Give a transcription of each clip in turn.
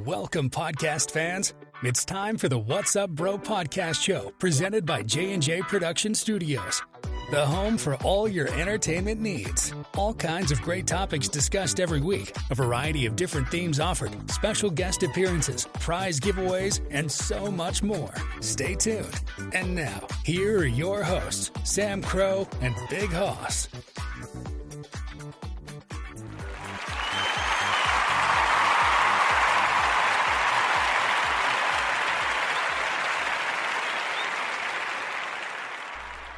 Welcome, podcast fans. It's time for the What's Up Bro podcast show, presented by J&J Production Studios, the home for all your entertainment needs. All kinds of great topics discussed every week, a variety of different themes offered, special guest appearances, prize giveaways, and so much more. Stay tuned. And now, here are your hosts, Sam Crow and Big Hoss.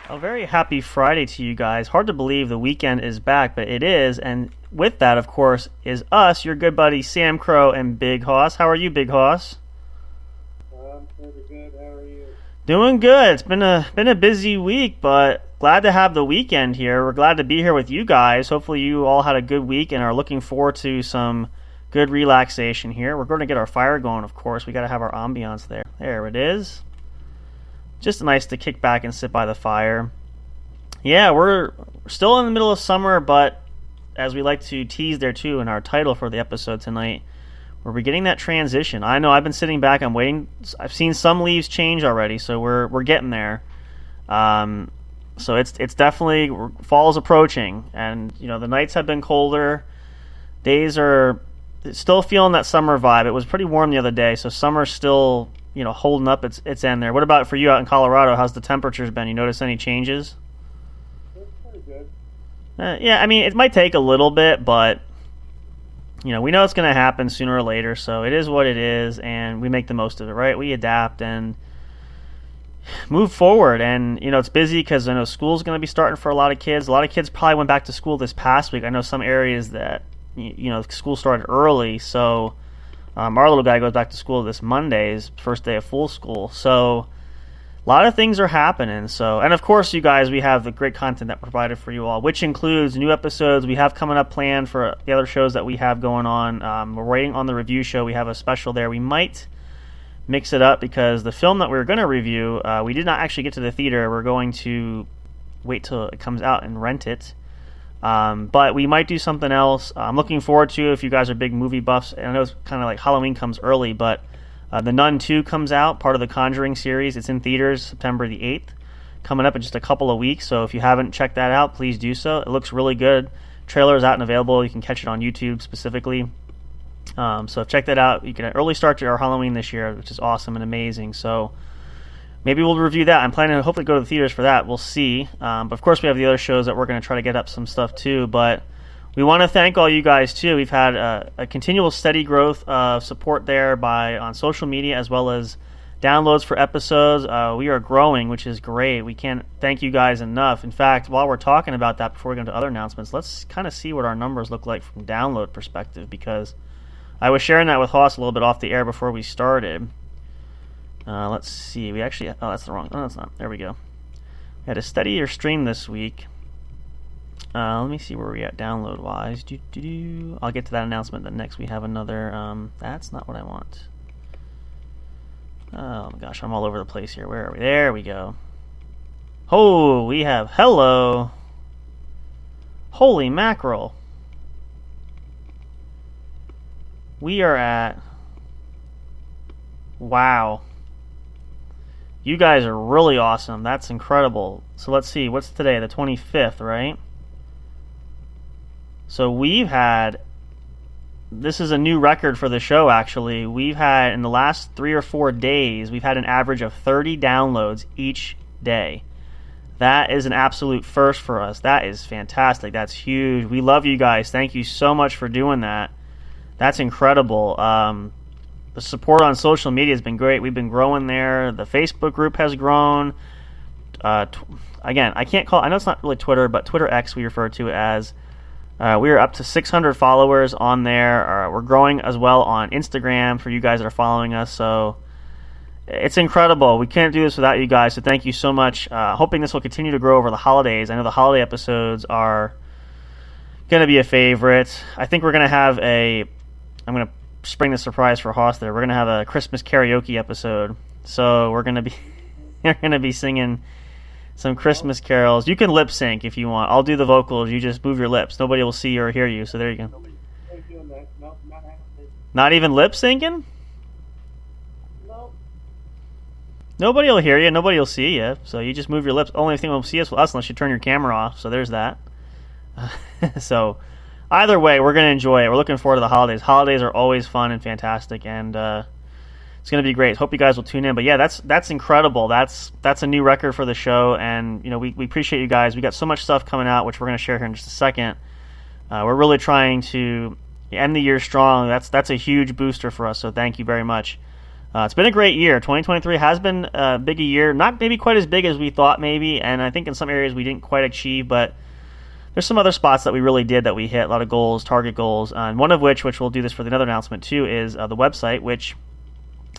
A very happy Friday to you guys. Hard to believe the weekend is back, but it is. And with that, of course, is us, your good buddy Sam Crow and Big Hoss. How are you, Big Hoss? I'm pretty good. How are you? Doing good. It's been a busy week, but glad to have the weekend here. We're glad to be here with you guys. Hopefully you all had a good week and are looking forward to some good relaxation here. We're going to get our fire going, of course. We got to have our ambiance there. There it is. Just nice to kick back and sit by the fire. Yeah, we're still in the middle of summer, but as we like to tease there too in our title for the episode tonight, we're beginning that transition. I know I've been sitting back, I'm waiting. I've seen some leaves change already, so we're getting there. So it's definitely, fall's approaching, and you know the nights have been colder. Days are still feeling that summer vibe. It was pretty warm the other day, so summer's still, you know, holding up its end there. What about for you out in Colorado? How's the temperatures been? You notice any changes? It's pretty good. Yeah, I mean, it might take a little bit, but, you know, we know it's going to happen sooner or later, so it is what it is, and we make the most of it, right? We adapt and move forward, and, you know, it's busy because I know school's going to be starting for a lot of kids. A lot of kids probably went back to school this past week. I know some areas that, you know, school started early, so our little guy goes back to school this Monday, his first day of full school. So a lot of things are happening. So, and of course, you guys, we have the great content that provided for you all, which includes new episodes we have coming up planned for the other shows that we have going on. We're waiting on the review show. We have a special there. We might mix it up because the film that we were going to review, we did not actually get to the theater. We're going to wait till it comes out and rent it. But we might do something else. I'm looking forward to, if you guys are big movie buffs, and I know it's kind of like Halloween comes early, but The Nun 2 comes out, part of the Conjuring series. It's in theaters September the 8th, coming up in just a couple of weeks, so if you haven't checked that out, please do so. It looks really good. Trailer is out and available. You can catch it on YouTube specifically. So check that out. You can early start to our Halloween this year, which is awesome and amazing. So maybe we'll review that. I'm planning to hopefully go to the theaters for that. We'll see. But of course, we have the other shows that we're going to try to get up some stuff too. But we want to thank all you guys too. We've had a continual steady growth of support there on social media as well as downloads for episodes. We are growing, which is great. We can't thank you guys enough. In fact, while we're talking about that, before we go into other announcements, let's kind of see what our numbers look like from download perspective, because I was sharing that with Hoss a little bit off the air before we started. Let's see. We actually... Oh, that's the wrong... Oh, that's not. There we go. We had a steadier stream this week. Let me see where we're at download-wise. I'll get to that announcement then next. We have another... that's not what I want. Oh, my gosh. I'm all over the place here. Where are we? There we go. Oh, we have... Hello. Holy mackerel. We are at... Wow. You guys are really awesome. That's incredible. So let's see. What's today? The 25th, right? So we've had... This is a new record for the show, actually. We've had, in the last 3 or 4 days, we've had an average of 30 downloads each day. That is an absolute first for us. That is fantastic. That's huge. We love you guys. Thank you so much for doing that. That's incredible. The support on social media has been great. We've been growing there. The Facebook group has grown. Again, I can't call... I know it's not really Twitter, but Twitter X we refer to it as. We are up to 600 followers on there. We're growing as well on Instagram for you guys that are following us. So it's incredible. We can't do this without you guys, so thank you so much. Hoping this will continue to grow over the holidays. I know the holiday episodes are going to be a favorite. I think we're going to have I'm going to spring the surprise for Hoss there. We're going to have a Christmas karaoke episode. So we're going to be singing some Christmas carols. You can lip sync if you want. I'll do the vocals. You just move your lips. Nobody will see or hear you. So there you go. done that. Nope, not happening. Not even lip syncing? Nope. Nobody will hear you. Nobody will see you. So you just move your lips. Only thing will see us unless you turn your camera off. So there's that. So either way, we're going to enjoy it. We're looking forward to the holidays. Holidays are always fun and fantastic, and it's going to be great. Hope you guys will tune in. But yeah, that's incredible. That's a new record for the show, and we appreciate you guys. We got so much stuff coming out, which we're going to share here in just a second. We're really trying to end the year strong. That's a huge booster for us. So thank you very much. It's been a great year. 2023 has been a big year. Not maybe quite as big as we thought, maybe, and I think in some areas we didn't quite achieve, but there's some other spots that we really did that we hit, a lot of goals, target goals, and one of which we'll do this for another announcement too, is the website, which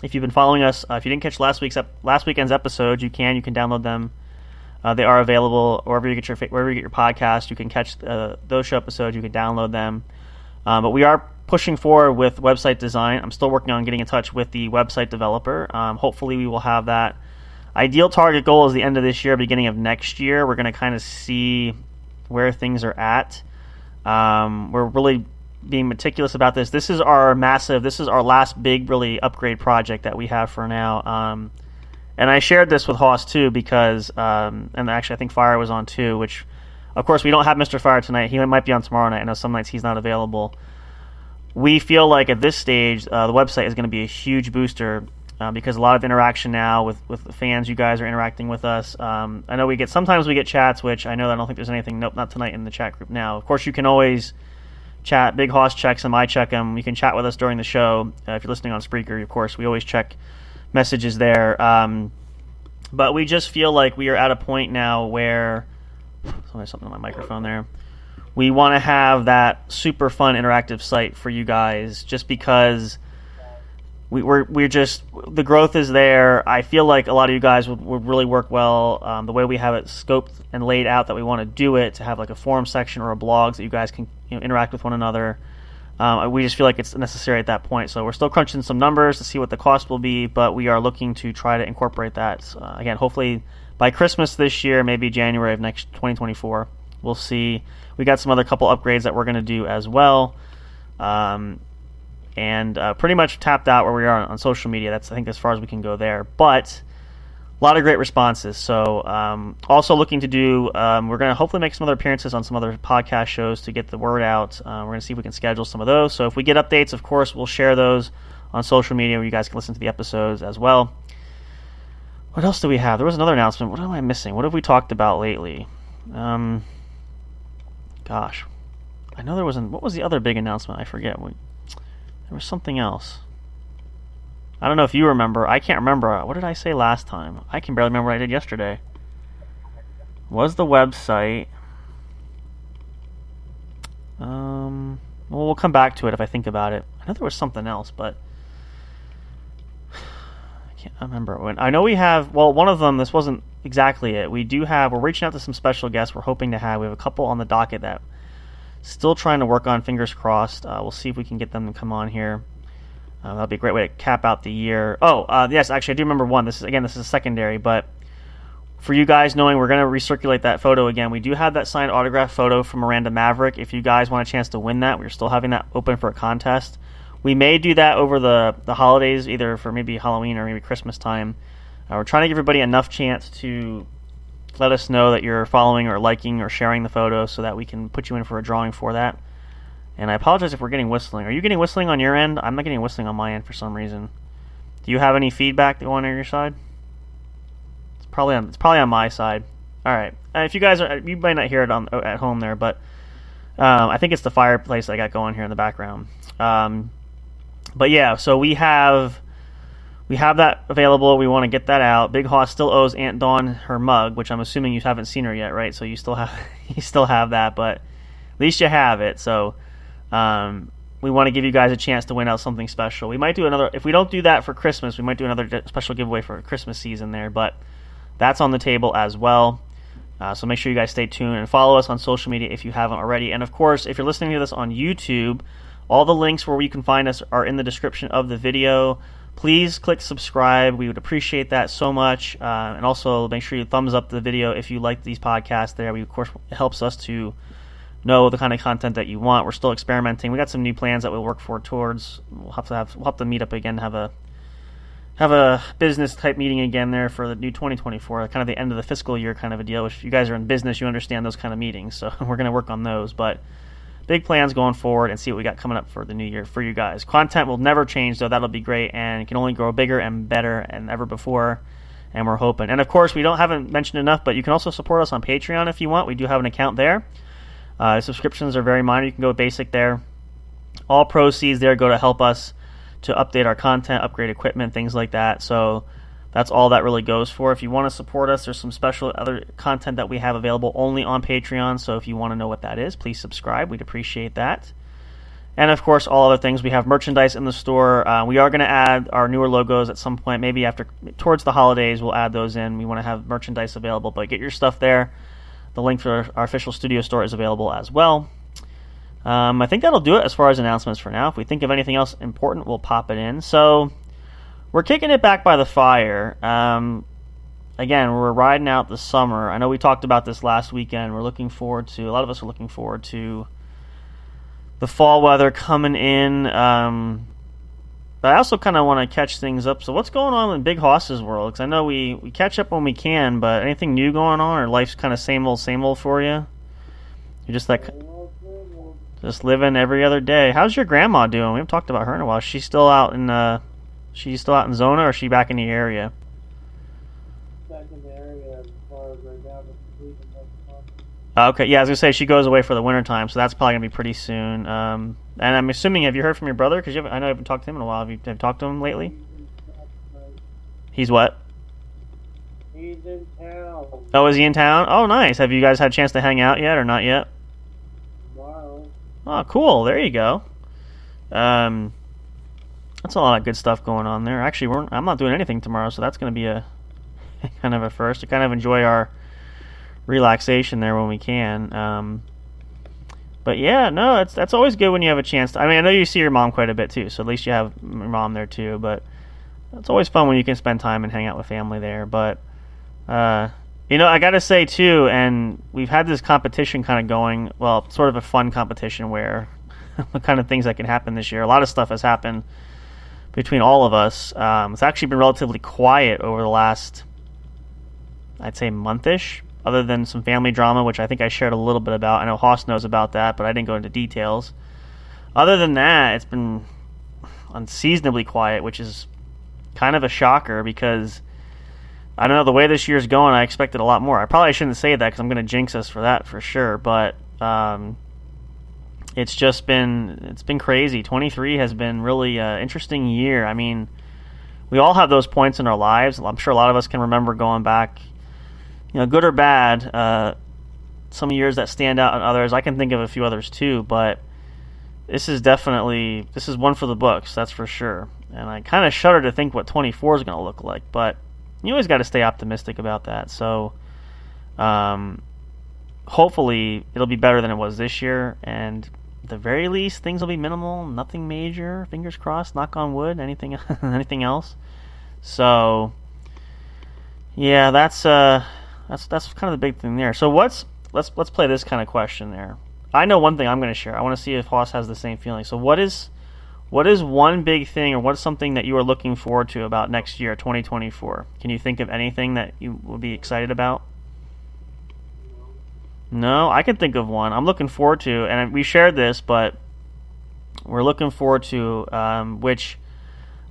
if you've been following us, if you didn't catch last weekend's episodes, you can download them. They are available wherever you get your podcast. You can catch those show episodes. You can download them. But we are pushing forward with website design. I'm still working on getting in touch with the website developer. Hopefully we will have that. Ideal target goal is the end of this year, beginning of next year. We're going to kind of see where things are at. We're really being meticulous about this. This is our last big really upgrade project that we have for now. And I shared this with Hoss too because, and actually I think Fire was on too, which of course we don't have Mr. Fire tonight. He might be on tomorrow night. I know some nights he's not available. We feel like at this stage the website is going to be a huge booster because a lot of interaction now with the fans. You guys are interacting with us. I know sometimes we get chats, which I know I don't think there's anything. Nope, not tonight in the chat group now. Of course, you can always chat. Big Hoss checks them. I check them. You can chat with us during the show. If you're listening on Spreaker, of course, we always check messages there. But we just feel like we are at a point now where something on my microphone there. We want to have that super fun interactive site for you guys just because we're just, the growth is there. I feel like a lot of you guys would really work well the way we have it scoped and laid out, that we want to do it, to have like a forum section or a blog so that you guys can interact with one another. We just feel like it's necessary at that point. So we're still crunching some numbers to see what the cost will be, but we are looking to try to incorporate that. Again, hopefully by Christmas this year, maybe January of next 2024. We'll see. We got some other couple upgrades that we're going to do as well. And pretty much tapped out where we are on social media. That's, I think, as far as we can go there. But a lot of great responses. So also looking to do, we're going to hopefully make some other appearances on some other podcast shows to get the word out. We're going to see if we can schedule some of those. So if we get updates, of course, we'll share those on social media where you guys can listen to the episodes as well. What else do we have? There was another announcement. What am I missing? What have we talked about lately? Gosh. I know there was what was the other big announcement? I forget. There was something else. I don't know if you remember. I can't remember. What did I say last time? I can barely remember what I did yesterday. Was the website... well, we'll come back to it if I think about it. I know there was something else, but... I can't remember. I know we have... Well, one of them, this wasn't exactly it. We're reaching out to some special guests we're hoping to have. We have a couple on the docket that still trying to work on, fingers crossed. We'll see if we can get them to come on here. That'll be a great way to cap out the year. Yes, actually, I do remember one. This is a secondary, but for you guys knowing, we're going to recirculate that photo again. We do have that signed autograph photo from Miranda Maverick. If you guys want a chance to win that, we're still having that open for a contest. We may do that over the holidays, either for maybe Halloween or maybe Christmas time. We're trying to give everybody enough chance to let us know that you're following or liking or sharing the photo so that we can put you in for a drawing for that. And I apologize if we're getting whistling. Are you getting whistling on your end? I'm not getting whistling on my end for some reason. Do you have any feedback going on your side? It's probably on my side. All right. If you guys you might not hear it at home there, but I think it's the fireplace I got going here in the background. But yeah, so we have that available. We want to get that out. Big Hoss still owes Aunt Dawn her mug, which I'm assuming you haven't seen her yet, right? So you still have that, but at least you have it. So we want to give you guys a chance to win out something special. We might do another, if we don't do that for Christmas, we might do another special giveaway for Christmas season there, but that's on the table as well. So make sure you guys stay tuned and follow us on social media if you haven't already. And of course, if you're listening to this on YouTube, all the links where you can find us are in the description of the video. Please click subscribe. We would appreciate that so much. And also make sure you thumbs up the video if you like these podcasts there. Of course, it helps us to know the kind of content that you want. We're still experimenting. We got some new plans that we'll work towards. We'll have to meet up again, have a business type meeting again there for the new 2024, kind of the end of the fiscal year kind of a deal. If you guys are in business, you understand those kind of meetings, so we're going to work on those. But big plans going forward and see what we got coming up for the new year for you guys. Content will never change, though. That'll be great, and it can only grow bigger and better than ever before, and we're hoping. And, of course, we haven't mentioned enough, but you can also support us on Patreon if you want. We do have an account there. Subscriptions are very minor. You can go basic there. All proceeds there go to help us to update our content, upgrade equipment, things like that. So that's all that really goes for. If you want to support us, there's some special other content that we have available only on Patreon. So if you want to know what that is, please subscribe. We'd appreciate that. And, of course, all other things. We have merchandise in the store. We are going to add our newer logos at some point. Maybe towards the holidays, we'll add those in. We want to have merchandise available, but get your stuff there. The link for our official studio store is available as well. I think that'll do it as far as announcements for now. If we think of anything else important, we'll pop it in. So we're kicking it back by the fire. Again, we're riding out the summer. I know we talked about this last weekend. A lot of us are looking forward to the fall weather coming in. But I also kind of want to catch things up. So what's going on in Big Hoss's world? Because I know we catch up when we can, but anything new going on, or life's kind of same old for you? You're just like... just living every other day. How's your grandma doing? We haven't talked about her in a while. She's still out in Zona, or is she back in the area? Back in the area as far as right now, but leaving next month. Okay, yeah, I was gonna say she goes away for the wintertime, so that's probably gonna be pretty soon. And I'm assuming, have you heard from your brother? Because I know you haven't talked to him in a while. Have you talked to him lately? He's what? He's in town. Oh, is he in town? Oh, nice. Have you guys had a chance to hang out yet, or not yet? Tomorrow. Oh, cool. There you go. That's a lot of good stuff going on there. Actually, I'm not doing anything tomorrow, so that's going to be a kind of a first to kind of enjoy our relaxation there when we can. But yeah, no, that's always good when you have a chance. I know you see your mom quite a bit too, so at least you have your mom there too. But it's always fun when you can spend time and hang out with family there. But I got to say too, and we've had this competition kind of going. Well, sort of a fun competition where what kind of things that can happen this year. A lot of stuff has happened between all of us. It's actually been relatively quiet over the last, I'd say, month-ish, other than some family drama, which I think I shared a little bit about. I know Hoss knows about that, but I didn't go into details. Other than that, it's been unseasonably quiet, which is kind of a shocker because, I don't know, the way this year's going, I expected a lot more. I probably shouldn't say that because I'm going to jinx us for that for sure, but it's been crazy. 23 has been really an interesting year. I mean, we all have those points in our lives. I'm sure a lot of us can remember going back, good or bad, some years that stand out and others. I can think of a few others too, but this is one for the books, that's for sure. And I kind of shudder to think what 24 is going to look like, but you always got to stay optimistic about that. So hopefully it'll be better than it was this year, and at the very least things will be minimal, nothing major, fingers crossed, knock on wood, anything else. So yeah, that's kind of the big thing there. So let's play this kind of question there. I know one thing I'm going to share. I want to see if Hoss has the same feeling. So what is one big thing, or what's something that you are looking forward to about next year, 2024? Can you think of anything that you will be excited about? No, I can think of one. I'm looking forward to, and we shared this, but we're looking forward to, which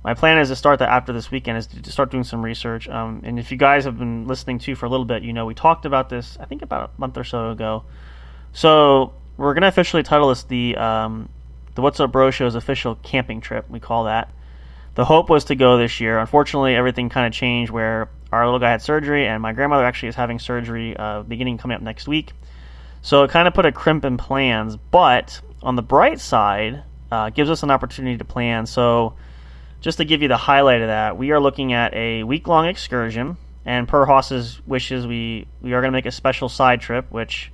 my plan is to start that after this weekend, is to start doing some research. And if you guys have been listening to for a little bit, we talked about this, I think about a month or so ago. So we're going to officially title this the What's Up Bro Show's official camping trip, we call that. The hope was to go this year. Unfortunately, everything kind of changed where our little guy had surgery, and my grandmother actually is having surgery coming up next week. So it kind of put a crimp in plans, but on the bright side, gives us an opportunity to plan. So just to give you the highlight of that, we are looking at a week-long excursion, and per Hoss's wishes, we are going to make a special side trip, which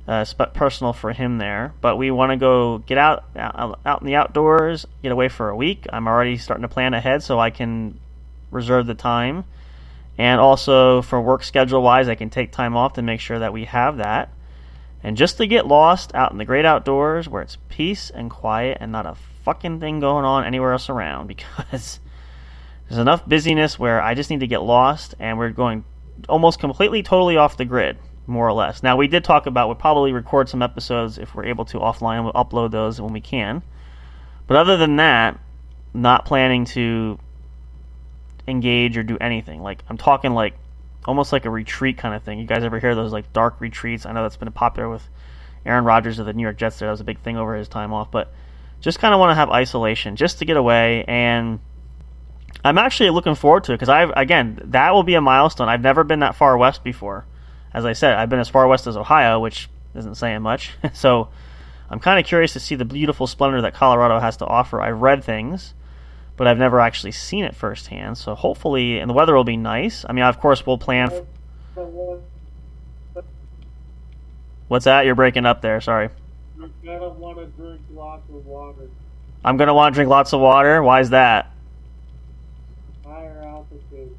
personal for him there. But we want to go get out in the outdoors, get away for a week. I'm already starting to plan ahead so I can reserve the time. And also for work schedule-wise, I can take time off to make sure that we have that. And just to get lost out in the great outdoors where it's peace and quiet and not a fucking thing going on anywhere else around, because there's enough busyness where I just need to get lost, and we're going almost completely, totally off the grid, more or less. Now, we did talk about we'll probably record some episodes if we're able to offline. We'll upload those when we can. But other than that, not planning to engage or do anything. Like, I'm talking like almost like a retreat kind of thing. You guys ever hear those like dark retreats? I know that's been popular with Aaron Rodgers of the New York Jets there. That was a big thing over his time off. But just kind of want to have isolation just to get away. And I'm actually looking forward to it because again, that will be a milestone. I've never been that far west before. As I said, I've been as far west as Ohio, which isn't saying much. So I'm kind of curious to see the beautiful splendor that Colorado has to offer. I've read things, but I've never actually seen it firsthand. So hopefully, and the weather will be nice. I mean, of course, we'll plan. What's that? You're breaking up there. Sorry. You're gonna want to drink lots of water. I'm gonna want to drink lots of water. Why is that? Higher altitude.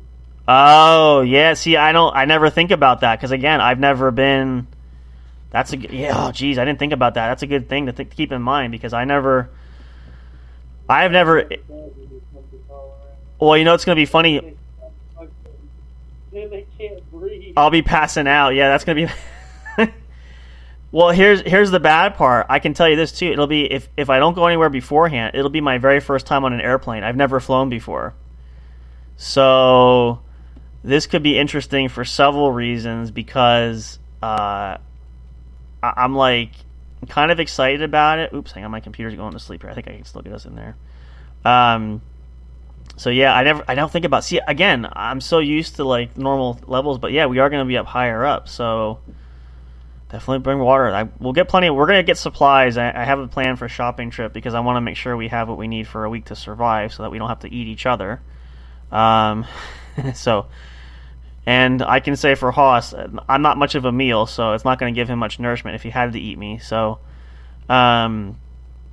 Oh yeah. See, I never think about that because again, I've never been. That's a yeah. Oh geez, I didn't think about that. That's a good thing to keep in mind because I've never. Well, you know it's gonna be funny. They can't breathe. I'll be passing out. Yeah, that's gonna be. Well, here's the bad part. I can tell you this too. It'll be if I don't go anywhere beforehand, it'll be my very first time on an airplane. I've never flown before, so this could be interesting for several reasons because I'm like kind of excited about it. Oops, hang on, my computer's going to sleep here. I think I can still get us in there. So yeah, I don't think about. See, again, I'm so used to like normal levels, but yeah, we are going to be up higher up, so definitely bring water. We'll get plenty. We're going to get supplies. I have a plan for a shopping trip because I want to make sure we have what we need for a week to survive, so that we don't have to eat each other. So, and I can say for Haas, I'm not much of a meal, so it's not going to give him much nourishment if he had to eat me. So, we want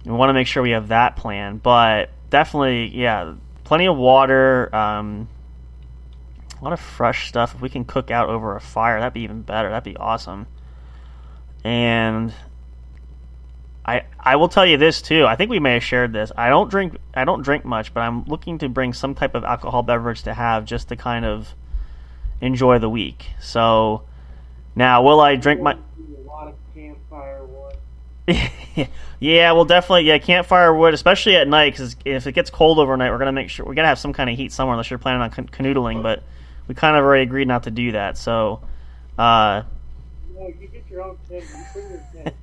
to make sure we have that plan, but definitely, yeah, plenty of water, a lot of fresh stuff. If we can cook out over a fire, that'd be even better. That'd be awesome. And I will tell you this too. I think we may have shared this. I don't drink much, but I'm looking to bring some type of alcohol beverage to have just to kind of enjoy the week. So now, will I drink my? A lot of campfire wood. Yeah, well, definitely, yeah, campfire wood, especially at night, because if it gets cold overnight, we're gonna make sure we gotta have some kind of heat somewhere, unless you're planning on canoodling. But we kind of already agreed not to do that. So, No, you get your own tent. You bring your tent.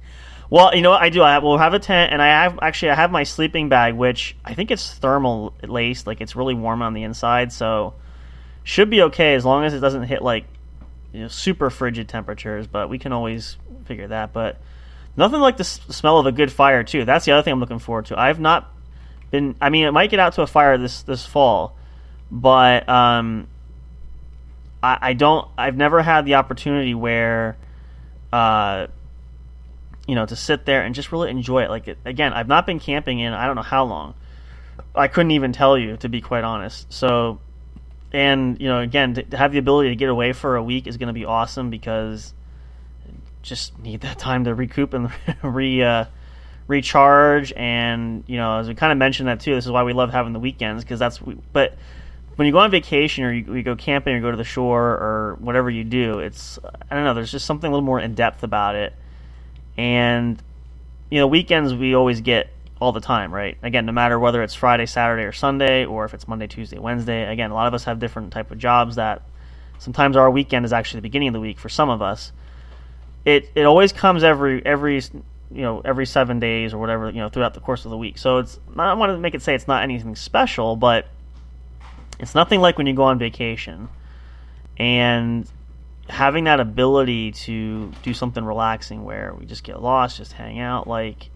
Well, you know what I do? We'll have a tent, and I have my sleeping bag, which I think it's thermal laced, like it's really warm on the inside, so should be okay as long as it doesn't hit like super frigid temperatures. But we can always figure that. But nothing like the smell of a good fire too. That's the other thing I'm looking forward to. I've not been. I mean, it might get out to a fire this fall, but I don't. I've never had the opportunity where. To sit there and just really enjoy it. Like, again, I've not been camping in I don't know how long. I couldn't even tell you, to be quite honest. So, and, again, to have the ability to get away for a week is going to be awesome because just need that time to recoup and recharge. And, as we kind of mentioned that too, this is why we love having the weekends because but when you go on vacation or you go camping or go to the shore or whatever you do, I don't know, there's just something a little more in depth about it. And, weekends we always get all the time, right? Again, no matter whether it's Friday, Saturday, or Sunday, or if it's Monday, Tuesday, Wednesday. Again, a lot of us have different type of jobs that sometimes our weekend is actually the beginning of the week for some of us. It always comes every 7 days or whatever, throughout the course of the week. So I don't want to make it say it's not anything special, but it's nothing like when you go on vacation. And having that ability to do something relaxing where we just get lost, just hang out, like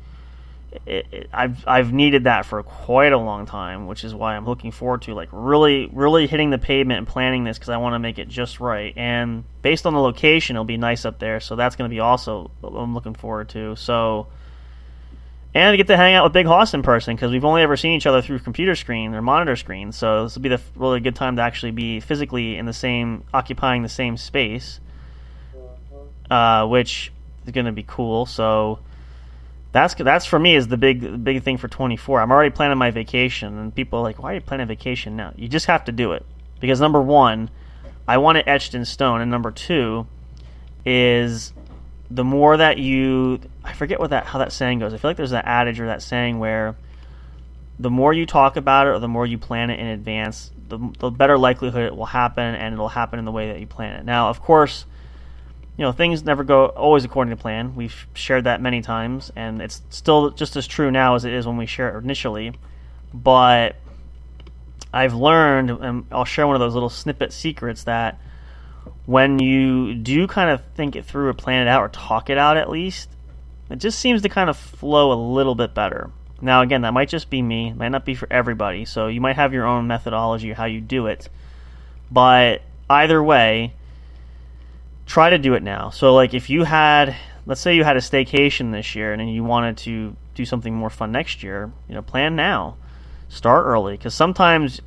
I've needed that for quite a long time, which is why I'm looking forward to like really, really hitting the pavement and planning this because I want to make it just right. And based on the location, it'll be nice up there, so that's going to be also what I'm looking forward to. So, and to get to hang out with Big Hoss in person because we've only ever seen each other through computer screen or monitor screen. So this will be the really good time to actually be physically occupying the same space, which going to be cool. So that's for me is the big thing for 24. I'm already planning my vacation, and people are like, why are you planning vacation now? You just have to do it because number one, I want it etched in stone, and number two is the more that I forget how that saying goes. I feel like there's that adage or that saying where the more you talk about it or the more you plan it in advance, the better likelihood it will happen, and it'll happen in the way that you plan it. Now, of course, things never go always according to plan. We've shared that many times, and it's still just as true now as it is when we shared it initially. But I've learned, and I'll share one of those little snippet secrets, that when you do kind of think it through or plan it out or talk it out at least, it just seems to kind of flow a little bit better. Now, again, that might just be me. It might not be for everybody. So you might have your own methodology or how you do it. But either way, try to do it now. So like if let's say you had a staycation this year and you wanted to do something more fun next year, plan now. Start early. Because sometimes,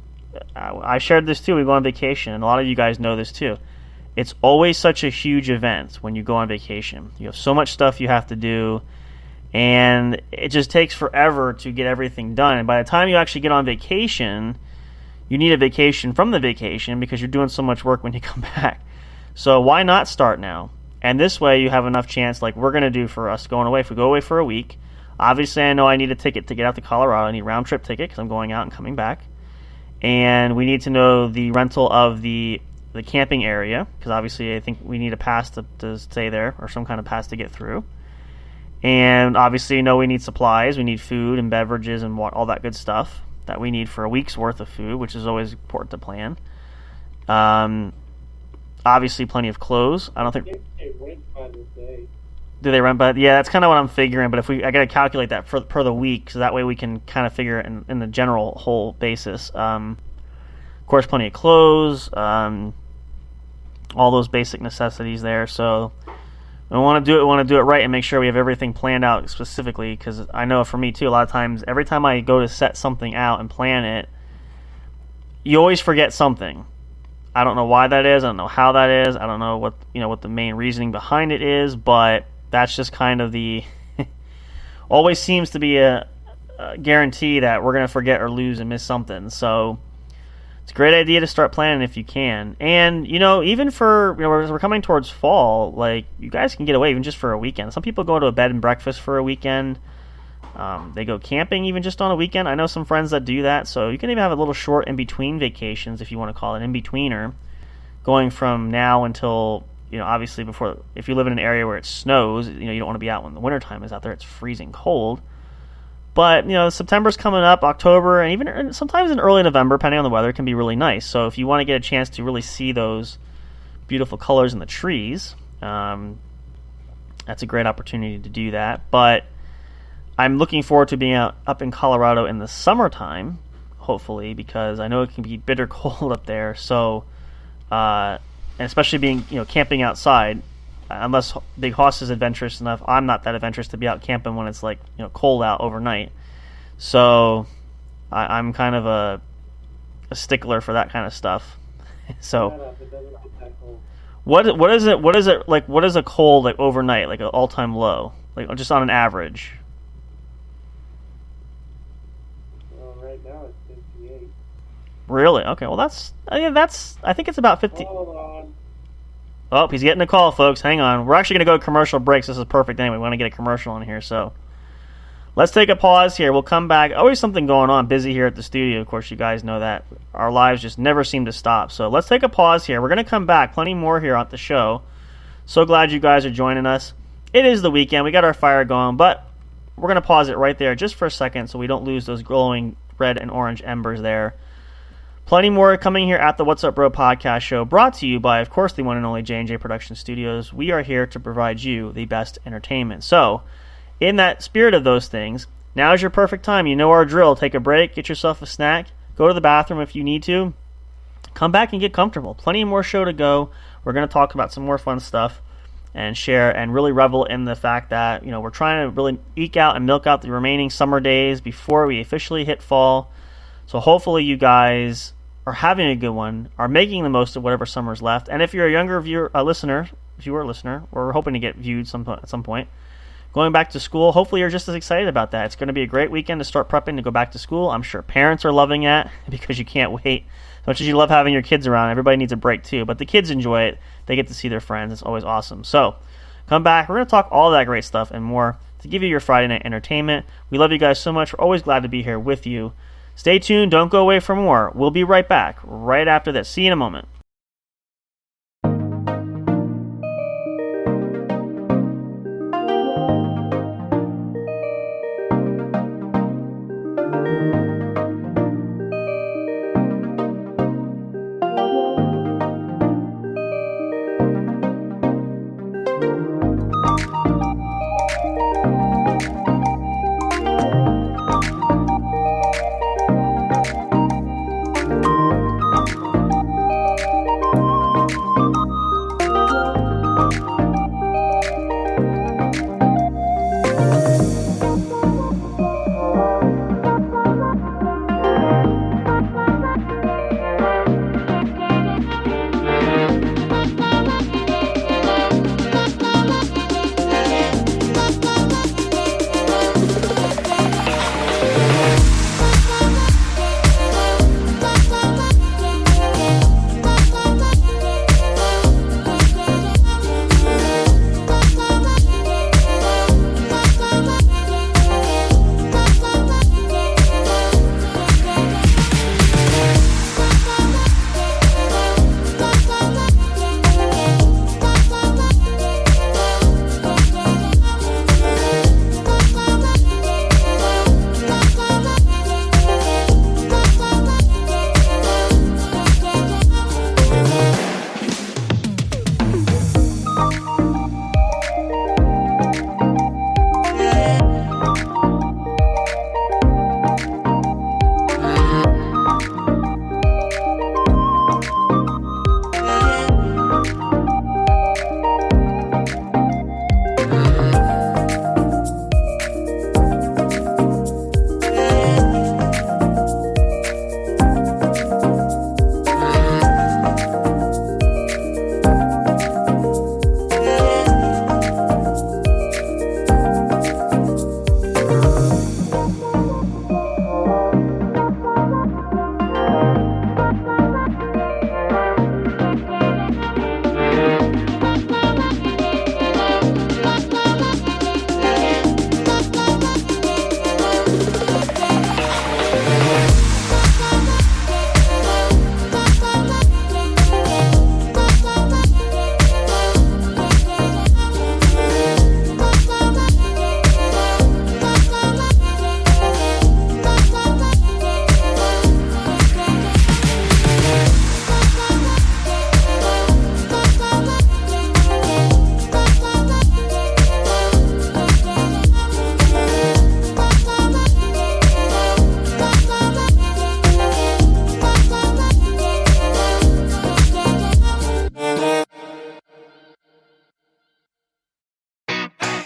I shared this too, we go on vacation, and a lot of you guys know this too. It's always such a huge event when you go on vacation. You have so much stuff you have to do, and it just takes forever to get everything done. And by the time you actually get on vacation, you need a vacation from the vacation because you're doing so much work when you come back. So why not start now? And this way you have enough chance, like we're going to do for us going away. If we go away for a week, obviously I know I need a ticket to get out to Colorado. I need a round-trip ticket because I'm going out and coming back. And we need to know the rental of the camping area, because obviously I think we need a pass to stay there, or some kind of pass to get through. And obviously we need supplies. We need food and beverages and all that good stuff that we need for a week's worth of food, which is always important to plan. Obviously plenty of clothes. I don't think they rent by the day. Do they rent by? Yeah, that's kind of what I'm figuring. But I got to calculate that per the week, so that way we can kind of figure it in the general whole basis. Of course, plenty of clothes. All those basic necessities there. So we want to do it right and make sure we have everything planned out specifically, because I know for me too, a lot of times every time I go to set something out and plan it, you always forget something. I don't know why that is. I don't know how that is. I don't know what the main reasoning behind it is, but that's just kind of the always seems to be a guarantee that we're going to forget or lose and miss something. So it's a great idea to start planning if you can. And, even for, we're coming towards fall, like, you guys can get away even just for a weekend. Some people go to a bed and breakfast for a weekend. They go camping even just on a weekend. I know some friends that do that. So you can even have a little short in-between vacations, if you want to call it in-betweener, going from now until, obviously if you live in an area where it snows, you don't want to be out when the wintertime is out there. It's freezing cold. But, September's coming up, October, and even sometimes in early November, depending on the weather, can be really nice. So if you want to get a chance to really see those beautiful colors in the trees, that's a great opportunity to do that. But I'm looking forward to being up in Colorado in the summertime, hopefully, because I know it can be bitter cold up there. So, and especially being, camping outside. Unless Big Hoss is adventurous enough, I'm not that adventurous to be out camping when it's like cold out overnight. So I'm kind of a stickler for that kind of stuff. So what is it like? What is a cold like overnight, like an all-time low, like just on an average? Well, right now it's 58. Really? Okay. Well, I think it's about 50. Hold on. Oh, he's getting a call, folks. Hang on. We're actually going to go to commercial breaks. This is perfect anyway. We want to get a commercial in here, so let's take a pause here. We'll come back. Always something going on. Busy here at the studio. Of course, you guys know that. Our lives just never seem to stop. So let's take a pause here. We're going to come back. Plenty more here on the show. So glad you guys are joining us. It is the weekend. We got our fire going, but we're going to pause it right there just for a second so we don't lose those glowing red and orange embers there. Plenty more coming here at the What's Up Bro podcast show, brought to you by, of course, the one and only J&J Production Studios. We are here to provide you the best entertainment. So, in that spirit of those things, now is your perfect time. You know our drill. Take a break, get yourself a snack, go to the bathroom if you need to, come back and get comfortable. Plenty more show to go. We're going to talk about some more fun stuff and share and really revel in the fact that, we're trying to really eke out and milk out the remaining summer days before we officially hit fall. So hopefully you guys are having a good one, are making the most of whatever summer's left. And if you're a younger listener, if you were a listener, we're hoping to get viewed at some point. Going back to school, hopefully you're just as excited about that. It's going to be a great weekend to start prepping to go back to school. I'm sure parents are loving it because you can't wait. As much as you love having your kids around, everybody needs a break too. But the kids enjoy it. They get to see their friends. It's always awesome. So come back. We're going to talk all that great stuff and more to give you your Friday night entertainment. We love you guys so much. We're always glad to be here with you. Stay tuned. Don't go away for more. We'll be right back right after this. See you in a moment.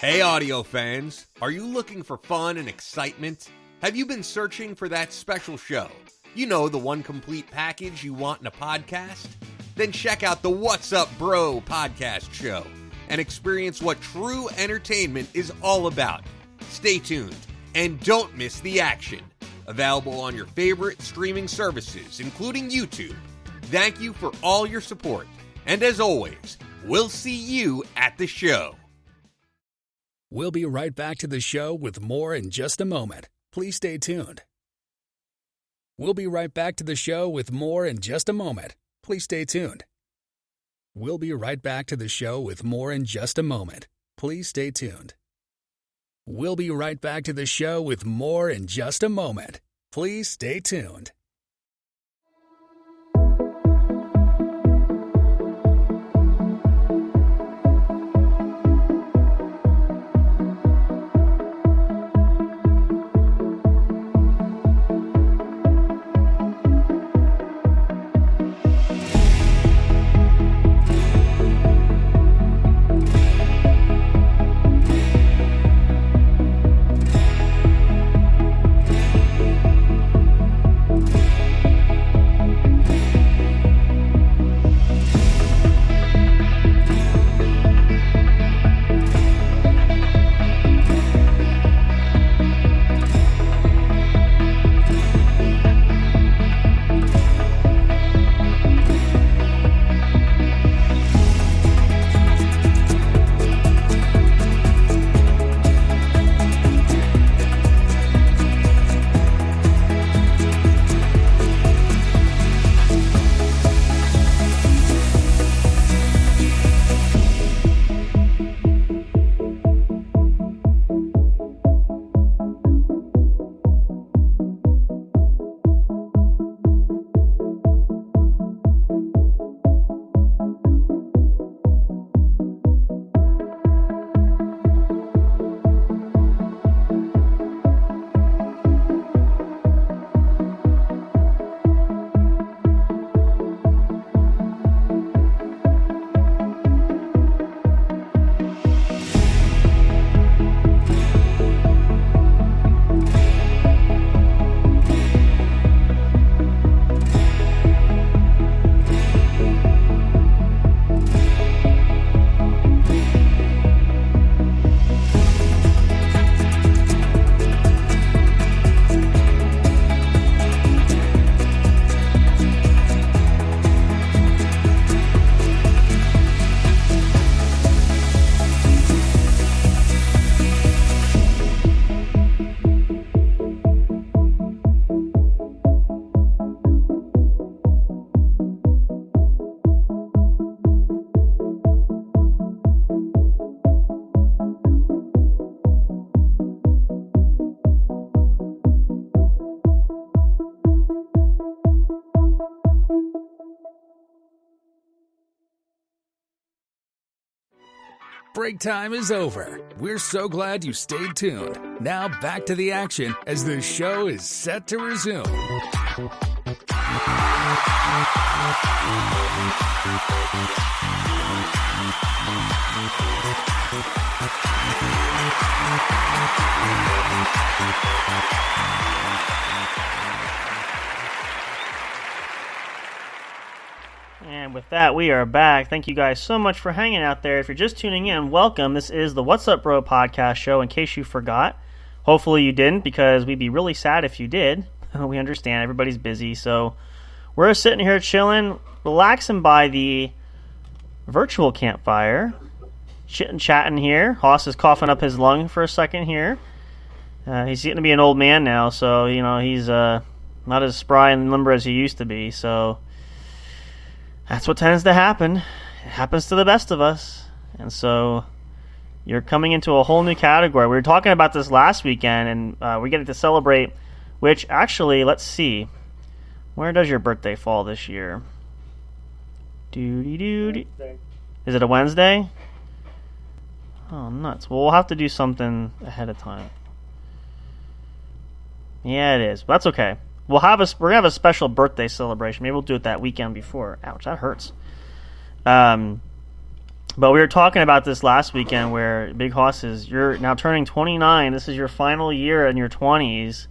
Hey audio fans, are you looking for fun and excitement? Have you been searching for that special show? You know, the one complete package you want in a podcast? Then check out the What's Up Bro podcast show and experience what true entertainment is all about. Stay tuned and don't miss the action. Available on your favorite streaming services, including YouTube. Thank you for all your support. And as always, we'll see you at the show. We'll be right back to the show with more in just a moment. Please stay tuned. We'll be right back to the show with more in just a moment. Please stay tuned. We'll be right back to the show with more in just a moment. Please stay tuned. We'll be right back to the show with more in just a moment. Please stay tuned. break time is over. We're so glad you stayed tuned. Now back to the action as the show is set to resume. And with that, we are back. Thank you guys so much for hanging out there. If you're just tuning in, welcome. This is the What's Up Bro podcast show, in case you forgot. Hopefully you didn't, because we'd be really sad if you did. We understand everybody's busy, so we're sitting here chilling, relaxing by the virtual campfire, chatting here. Hoss is coughing up his lung for a second here. He's getting to be an old man now, so he's not as spry and limber as he used to be. So that's what tends to happen. It happens to the best of us, and so you're coming into a whole new category. We were talking about this last weekend, and we get to celebrate. Which, actually, let's see. Where does your birthday fall this year? Doody. Is it a Wednesday? Oh, nuts. Well, we'll have to do something ahead of time. Yeah, it is. But that's okay. We're gonna have a special birthday celebration. Maybe we'll do it that weekend before. Ouch, that hurts. But we were talking about this last weekend, where Big Hoss you're now turning 29. This is your final year in your 20s.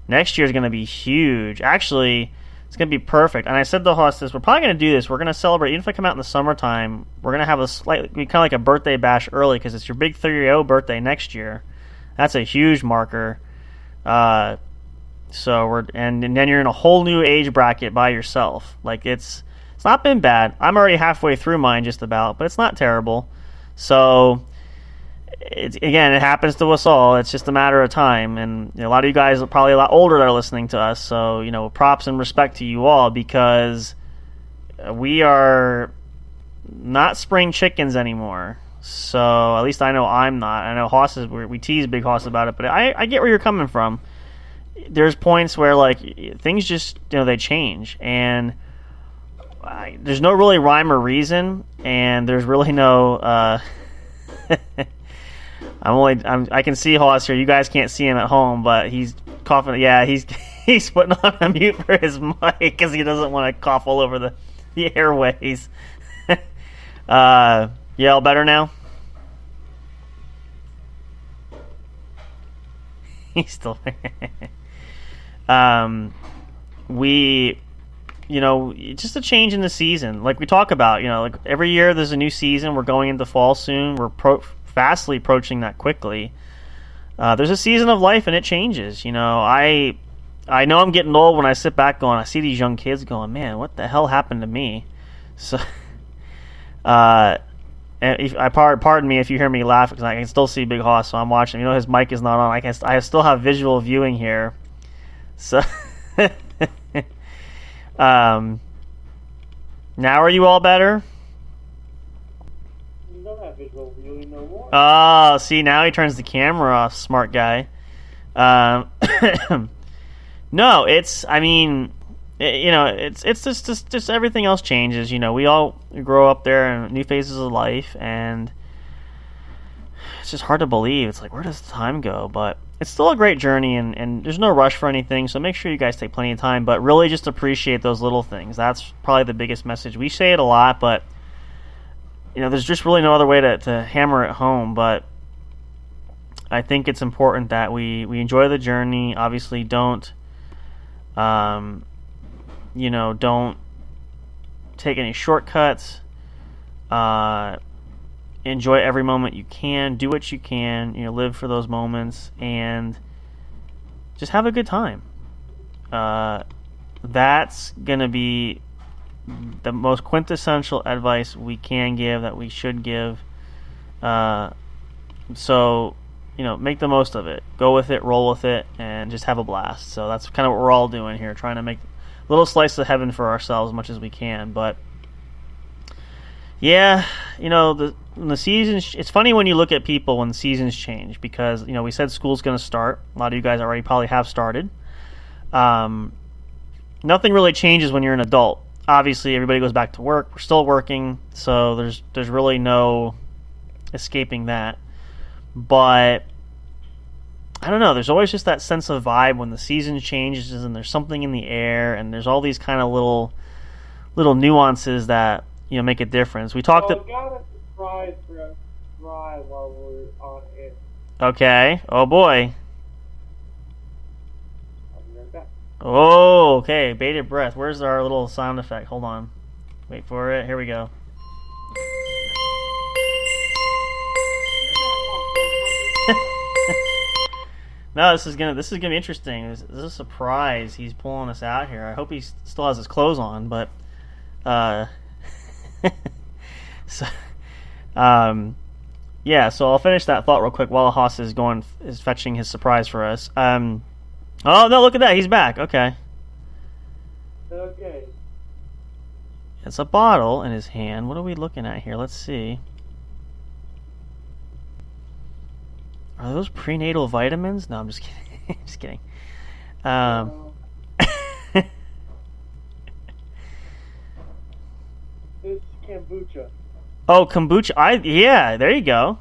Next year is going to be huge. Actually, it's going to be perfect. And I said to Hoss this, we're probably going to do this. We're going to celebrate, even if I come out in the summertime, we're going to have kind of like a birthday bash early, because it's your big 30 birthday next year. That's a huge marker. And then you're in a whole new age bracket by yourself. Like, it's not been bad. I'm already halfway through mine just about, but it's not terrible. So it happens to us all. It's just a matter of time, and a lot of you guys are probably a lot older that are listening to us, so props and respect to you all, because we are not spring chickens anymore. So at least I know I'm not. I know Hoss we tease Big Hoss about it, but I get where you're coming from. There's points where things just they change, and there's no really rhyme or reason, and there's really no I can see Hoss here. You guys can't see him at home, but he's coughing. Yeah, he's putting on a mute for his mic because he doesn't want to cough all over the airways. Yeah, all better now? He's still just a change in the season. Like we talk about, like every year there's a new season. We're going into fall soon. We're fastly approaching that quickly. There's a season of life, and it changes. I know I'm getting old when I sit back going, I see these young kids going, man, what the hell happened to me? So, pardon me if you hear me laugh, because I can still see Big Hoss, so I'm watching. His mic is not on. I still have visual viewing here. So, now are you all better? Don't have visual viewing no more. Oh, see, now he turns the camera off, smart guy. No, it's just everything else changes. We all grow up there in new phases of life, and it's just hard to believe. It's like, where does the time go? But it's still a great journey, and there's no rush for anything, so make sure you guys take plenty of time, but really just appreciate those little things. That's probably the biggest message. We say it a lot, but there's just really no other way to hammer it home. But I think it's important that we enjoy the journey. Obviously, don't take any shortcuts. Enjoy every moment you can. Do what you can. Live for those moments, and just have a good time. That's gonna be the most quintessential advice we can give, that we should give. So, make the most of it. Go with it, roll with it, and just have a blast. So that's kind of what we're all doing here, trying to make a little slice of heaven for ourselves as much as we can. But yeah, the seasons. It's funny when you look at people when the seasons change, because we said school's going to start. A lot of you guys already probably have started. Nothing really changes when you're an adult. Obviously, everybody goes back to work. We're still working, so there's really no escaping that. But I don't know. There's always just that sense of vibe when the season changes and there's something in the air and there's all these kind of little nuances that make a difference. We talked. I got a surprise for us to try while we're on it. Okay. Oh boy. I'll be right back. Oh, okay. Bated breath. Where's our little sound effect? Hold on. Wait for it. Here we go. No, this is gonna be interesting. This is a surprise. He's pulling us out here. I hope he still has his clothes on, but so yeah. So I'll finish that thought real quick while Haas is fetching his surprise for us. Oh no! Look at that. He's back. Okay. Okay. It's a bottle in his hand. What are we looking at here? Let's see. Are those prenatal vitamins? No, I'm just kidding. Just kidding. It's kombucha. Oh, kombucha. Yeah, there you go.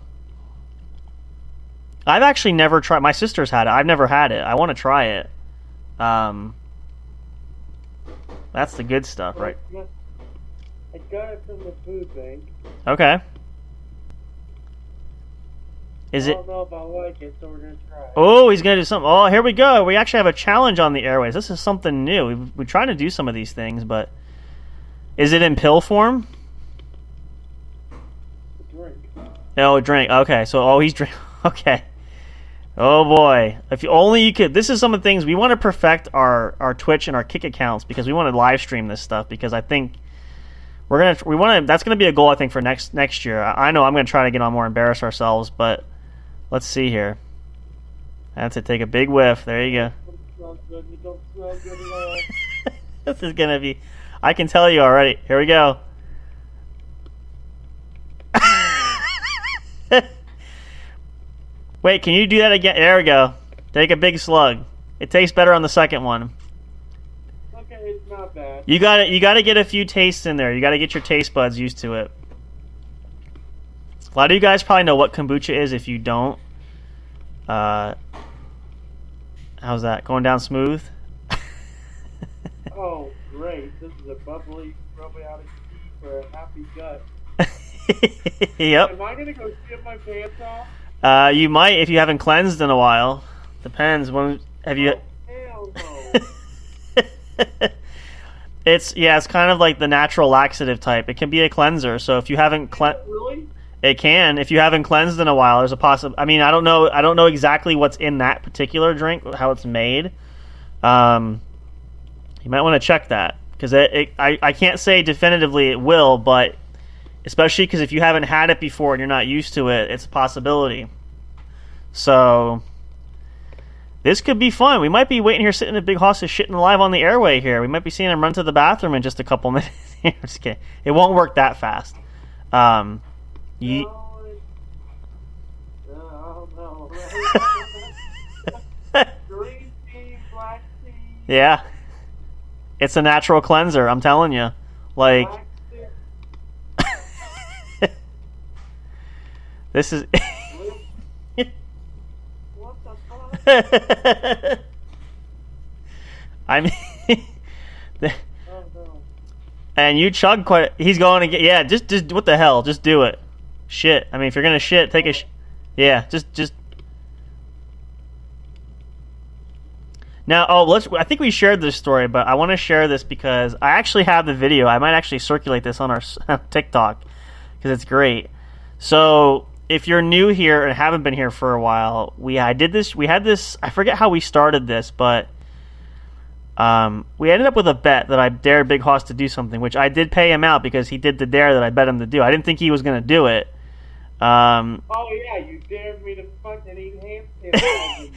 I've actually never tried. My sister's had it. I've never had it. I want to try it. That's the good stuff, right? I got it from the food bank. Okay. Is I it? don't know if I like it, so we're gonna try it. Oh, he's gonna do something. Oh, here we go. We actually have a challenge on the airways. This is something new. We're trying to do some of these things, but is it in pill form? Drink. Oh, drink. Okay, so he's drink. Okay. Oh boy, if only you could. This is some of the things we want to perfect our Twitch and our Kick accounts because we want to live stream this stuff because I think that's gonna be a goal I think for next year. I know I'm gonna try to get on more, embarrass ourselves, but let's see here. I have to take a big whiff. There you go. You don't smell good at all. This is gonna be. I can tell you already. Here we go. Wait, can you do that again? There we go. Take a big slug. It tastes better on the second one. Okay, it's not bad. You got to get a few tastes in there. You got to get your taste buds used to it. A lot of you guys probably know what kombucha is. If you don't, how's that going down smooth? Oh, great! This is a bubbly probiotic tea for a happy gut. Yep. Am I gonna go shit my pants off? You might if you haven't cleansed in a while. Depends. When have you? Oh, hell no. It's kind of like the natural laxative type. It can be a cleanser. So if you haven't Really? it can. If you haven't cleansed in a while, there's a possible. I mean, I don't know exactly what's in that particular drink, how it's made. You might want to check that because I can't say definitively it will, but especially because if you haven't had it before and you're not used to it, it's a possibility. So this could be fun. We might be waiting here sitting at Big Hoss is shitting live on the airway here. We might be seeing him run to the bathroom in just a couple minutes. Just kidding. It won't work that fast. No, I don't know. Green tea, black tea. Yeah. It's a natural cleanser, I'm telling you. Like Black tea. this is What the fuck? I mean Oh no. and you chug quite he's going to get just what the hell, just do it. Shit. I mean if you're going to shit, take a yeah, just now, I think we shared this story, but I want to share this because I actually have the video. I might actually circulate this on our TikTok because it's great. So, if you're new here and haven't been here for a while, we had this, I forget how we started this, but we ended up with a bet that I dared Big Hoss to do something, which I did pay him out because he did the dare that I bet him to do. I didn't think he was going to do it. Oh yeah, you dared me to fucking eat ham sandwiches.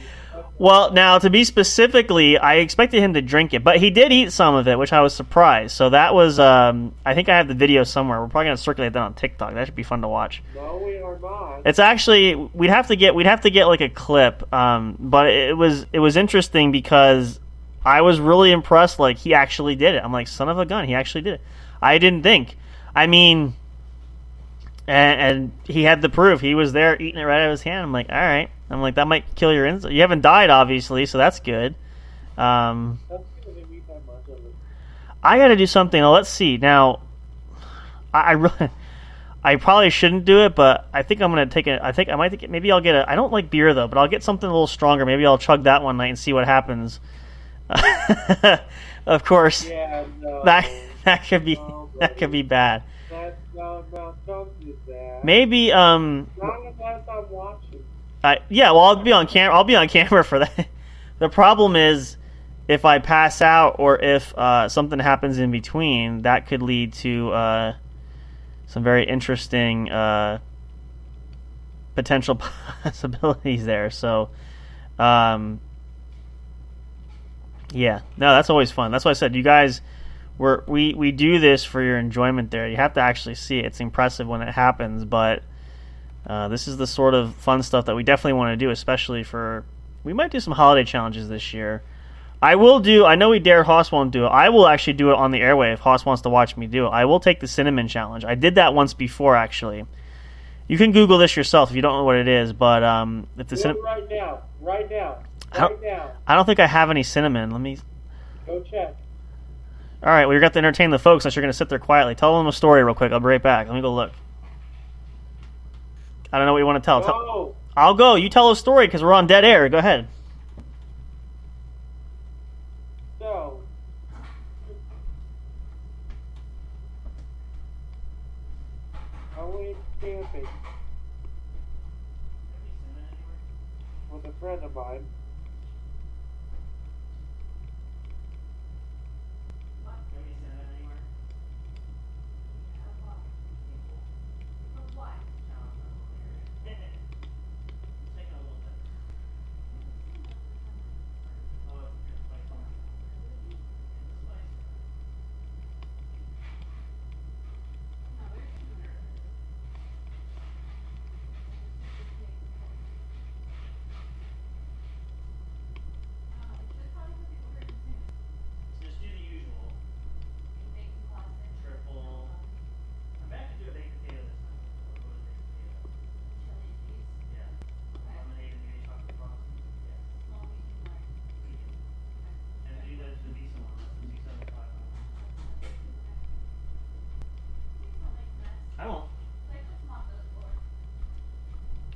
Well, now, to be specifically, I expected him to drink it, but he did eat some of it, which I was surprised. So that was, I think I have the video somewhere. We're probably going to circulate that on TikTok. That should be fun to watch. No, we are not. It's actually, we'd have to get like a clip, but it was interesting because I was really impressed, like, he actually did it. I'm like, son of a gun, he actually did it. I didn't think. I mean, And he had the proof. He was there eating it right out of his hand. I'm like, all right. I'm like, that might kill your insult. You haven't died, obviously, so that's good. That's gonna give me that much of it. I got to do something. Now, let's see. Now, I really, I probably shouldn't do it, but I think I'm gonna take it. I think I might take it. Maybe I'll get a. I don't like beer though, but I'll get something a little stronger. Maybe I'll chug that one night and see what happens. Of course, Yeah, no. that could be No, that could be bad. No, don't do that. Maybe Not unless I'm watching. yeah. Well, I'll be on camera. I'll be on camera for that. The problem is, if I pass out or if something happens in between, that could lead to some very interesting potential possibilities there. So, yeah, no, that's always fun. That's why I said, you guys, we do this for your enjoyment there. You have to actually see it. It's impressive when it happens, but this is the sort of fun stuff that we definitely want to do, especially for, we might do some holiday challenges this year. I know we dare Haas won't do it. I will actually do it on the airway if Haas wants to watch me do it. I will take the cinnamon challenge. I did that once before, actually. You can Google this yourself if you don't know what it is, but if the cinnamon... Right now. I don't think I have any cinnamon. Let me... Go check. All right, well, you're going to entertain the folks unless you're going to sit there quietly. Tell them a story real quick. I'll be right back. Let me go look. I don't know what you want to tell. No. I'll go. You tell a story because we're on dead air. Go ahead. So, I went camping with a friend of mine.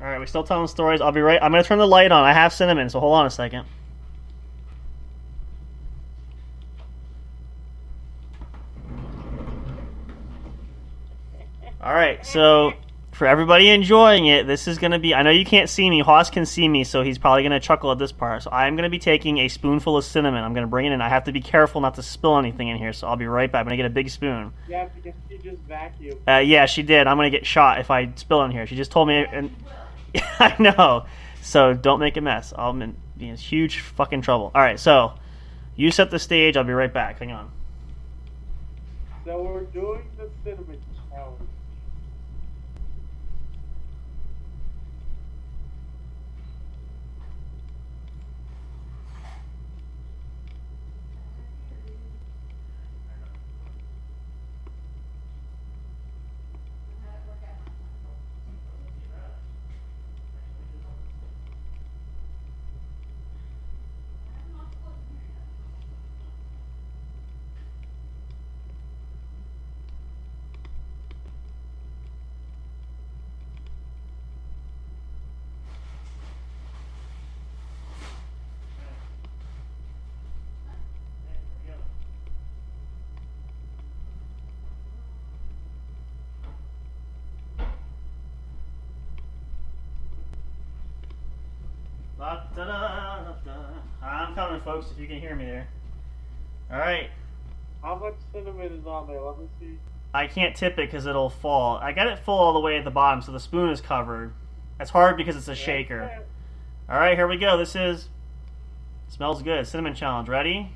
All right, we're still telling stories. I'll be right. I'm going to turn the light on. I have cinnamon, so hold on a second. All right, so for everybody enjoying it, this is going to be... I know you can't see me. Haas can see me, so he's probably going to chuckle at this part. So I'm going to be taking a spoonful of cinnamon. I'm going to bring it in. I have to be careful not to spill anything in here, so I'll be right back. I'm going to get a big spoon. Yeah, because she just vacuumed. Yeah, she did. I'm going to get shot if I spill in here. She just told me... And I know. So don't make a mess. I'll be in huge fucking trouble. All right, so you set the stage. I'll be right back. Hang on. So we're doing the cinnamon challenge. I'm coming, folks, if you can hear me there. All right. How much cinnamon is on there? Let me see. I can't tip it because it'll fall. I got it full all the way at the bottom, so the spoon is covered. It's hard because it's a shaker. All right, here we go. This is... Smells good. Cinnamon challenge. Ready?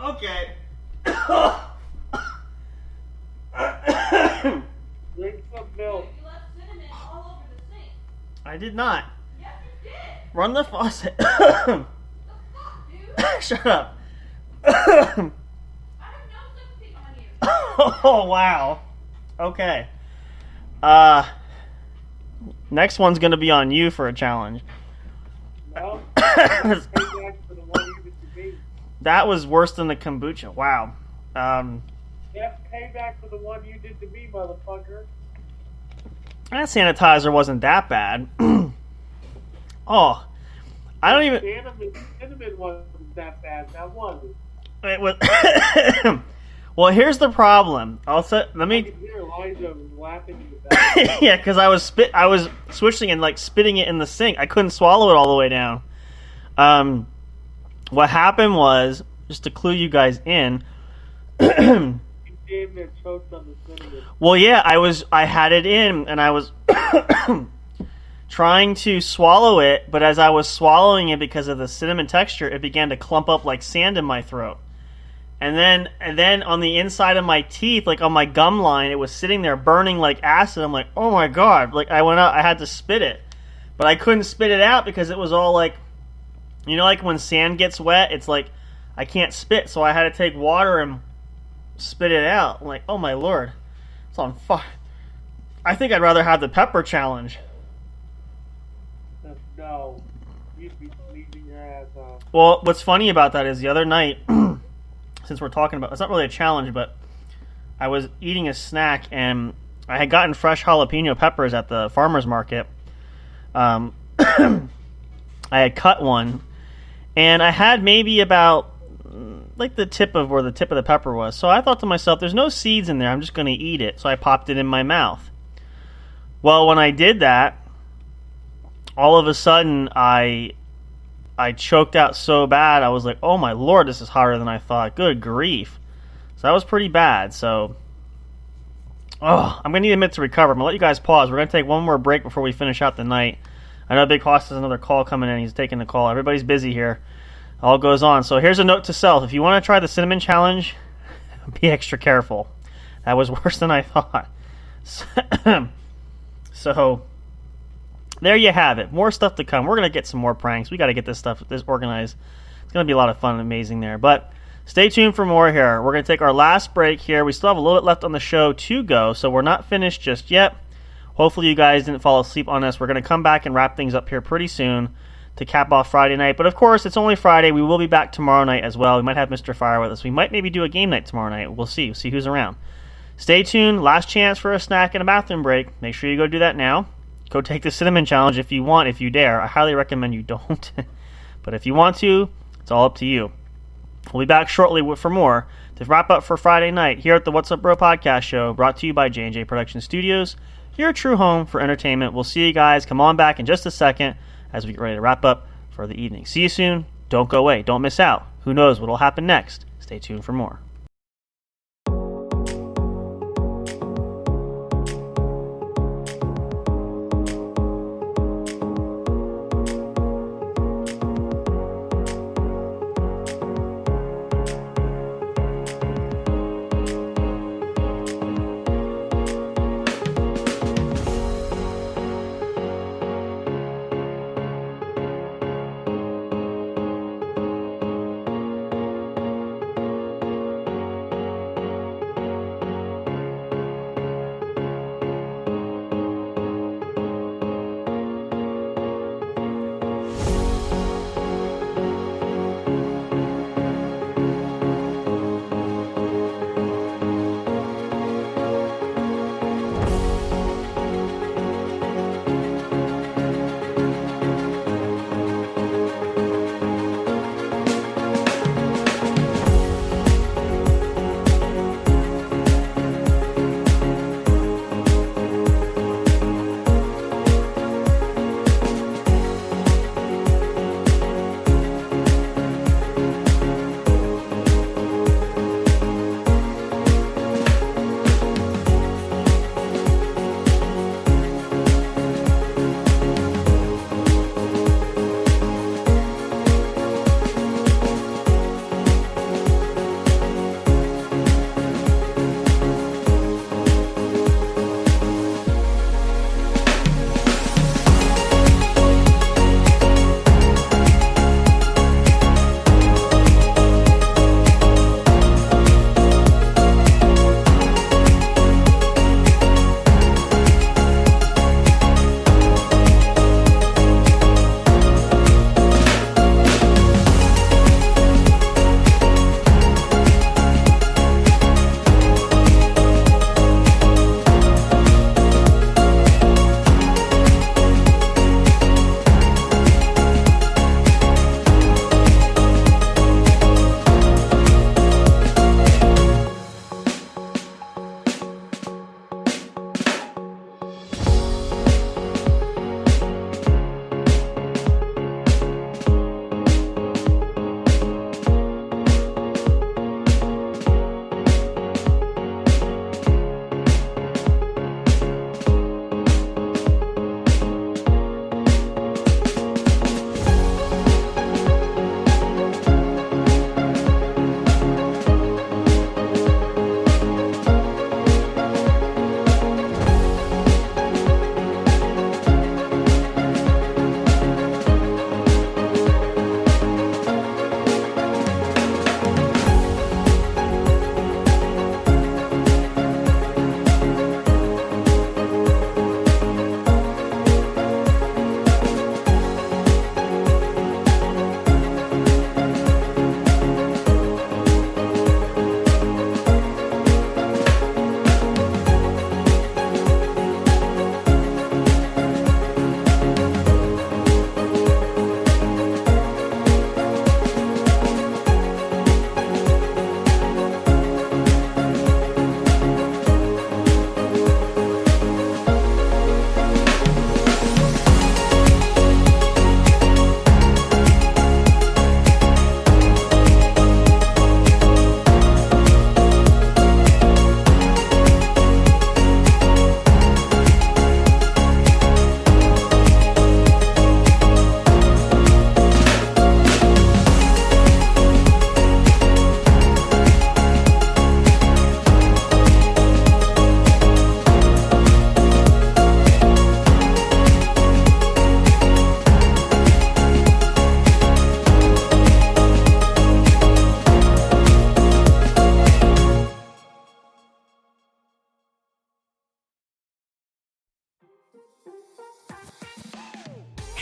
Okay. Drink some milk. You left cinnamon all over the sink. I did not. Yes, you did. Run the faucet. The fuck, dude? Shut up. I have no sympathy on you. Oh, wow. Okay. Next one's going to be on you for a challenge. No? Payback for the one you did to me. That was worse than the kombucha. Wow. Yep, payback for the one you did to me, motherfucker. That sanitizer wasn't that bad. Oh, I don't even. Cinnamon wasn't that bad. That was. It was. Well, here's the problem. Let I me. can hear Elijah laughing in the back. Yeah, because I was swishing and like spitting it in the sink. I couldn't swallow it all the way down. What happened was, just to clue you guys in. You damn near choked on the cinnamon. Well, yeah, I had it in, and I was trying to swallow it, but as I was swallowing it, because of the cinnamon texture, it began to clump up like sand in my throat. And then on the inside of my teeth, like on my gum line, it was sitting there burning like acid. I'm like, oh my god! Like I went out, I had to spit it, but I couldn't spit it out because it was all like, you know, like when sand gets wet, it's like I can't spit, so I had to take water and spit it out. I'm like, oh my lord, it's on fire. I think I'd rather have the pepper challenge. No, you'd be sneezing your ass off. Well, what's funny about that is the other night, since we're talking about, it's not really a challenge, but I was eating a snack and I had gotten fresh jalapeno peppers at the farmer's market. I had cut one, and I had maybe about like the tip of where the tip of the pepper was. So I thought to myself, there's no seeds in there, I'm just going to eat it. So I popped it in my mouth. Well, when I did that, all of a sudden I choked out so bad. I was like, oh my lord, this is hotter than I thought. Good grief. So that was pretty bad. So I'm going to need a minute to recover. I'm going to let you guys pause. We're going to take one more break before we finish out the night. I know Big Hoss has another call coming in. He's taking the call. Everybody's busy here. All goes on. So here's a note to self. If you want to try the cinnamon challenge, be extra careful. That was worse than I thought. So there you have it. More stuff to come. We're going to get some more pranks. We got to get this organized. It's going to be a lot of fun and amazing there. But stay tuned for more here. We're going to take our last break here. We still have a little bit left on the show to go, so we're not finished just yet. Hopefully you guys didn't fall asleep on us. We're going to come back and wrap things up here pretty soon to cap off Friday night. But of course, it's only Friday. We will be back tomorrow night as well. We might have Mr. Fire with us. We might maybe do a game night tomorrow night. We'll see. We'll see who's around. Stay tuned. Last chance for a snack and a bathroom break. Make sure you go do that now. Go take the cinnamon challenge if you want, if you dare. I highly recommend you don't. But if you want to, it's all up to you. We'll be back shortly for more to wrap up for Friday night here at the What's Up Bro podcast show, brought to you by J&J Production Studios, your true home for entertainment. We'll see you guys. Come on back in just a second as we get ready to wrap up for the evening. See you soon. Don't go away. Don't miss out. Who knows what will happen next? Stay tuned for more.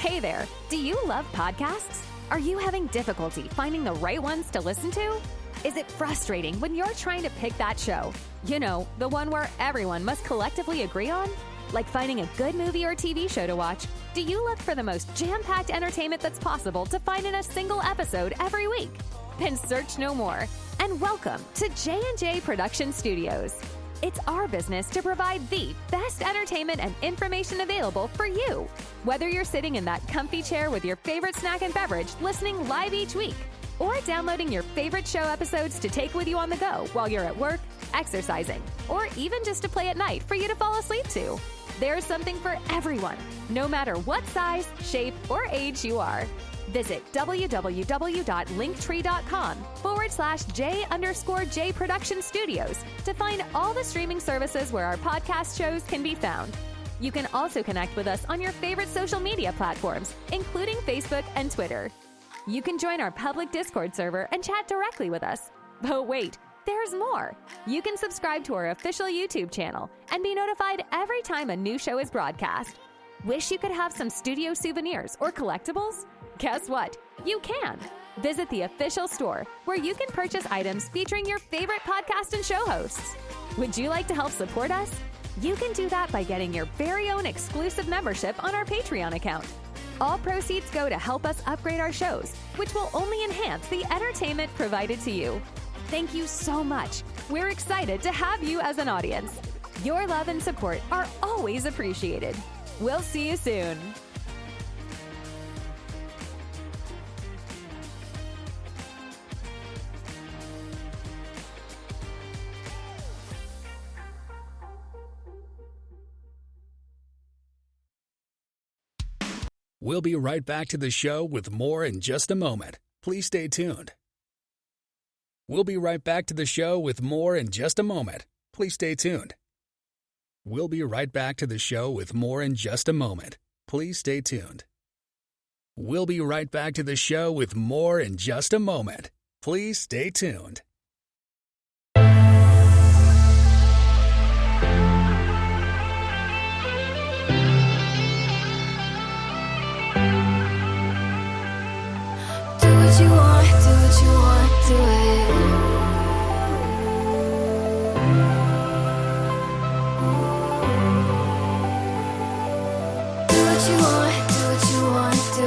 Hey there, do you love podcasts? Are you having difficulty finding the right ones to listen to? Is it frustrating when you're trying to pick that show? You know, the one where everyone must collectively agree on? Like finding a good movie or TV show to watch, do you look for the most jam-packed entertainment that's possible to find in a single episode every week? Then search no more, and welcome to J&J Production Studios. It's our business to provide the best entertainment and information available for you. Whether you're sitting in that comfy chair with your favorite snack and beverage listening live each week, or downloading your favorite show episodes to take with you on the go while you're at work, exercising, or even just to play at night for you to fall asleep to. There's something for everyone, no matter what size, shape, or age you are. Visit www.linktree.com/J_J Production Studios to find all the streaming services where our podcast shows can be found. You can also connect with us on your favorite social media platforms, including Facebook and Twitter. You can join our public Discord server and chat directly with us. But wait, there's more. You can subscribe to our official YouTube channel and be notified every time a new show is broadcast. Wish you could have some studio souvenirs or collectibles? Guess what? You can. Visit the official store where you can purchase items featuring your favorite podcast and show hosts. Would you like to help support us? You can do that by getting your very own exclusive membership on our Patreon account. All proceeds go to help us upgrade our shows, which will only enhance the entertainment provided to you. Thank you so much. We're excited to have you as an audience. Your love and support are always appreciated. We'll see you soon. We'll be right back to the show with more in just a moment. Please stay tuned. We'll be right back to the show with more in just a moment. Please stay tuned. We'll be right back to the show with more in just a moment. Please stay tuned. We'll be right back to the show with more in just a moment. Please stay tuned. Do what you want, do what you want, do it. Do what you want, do what you want, do it.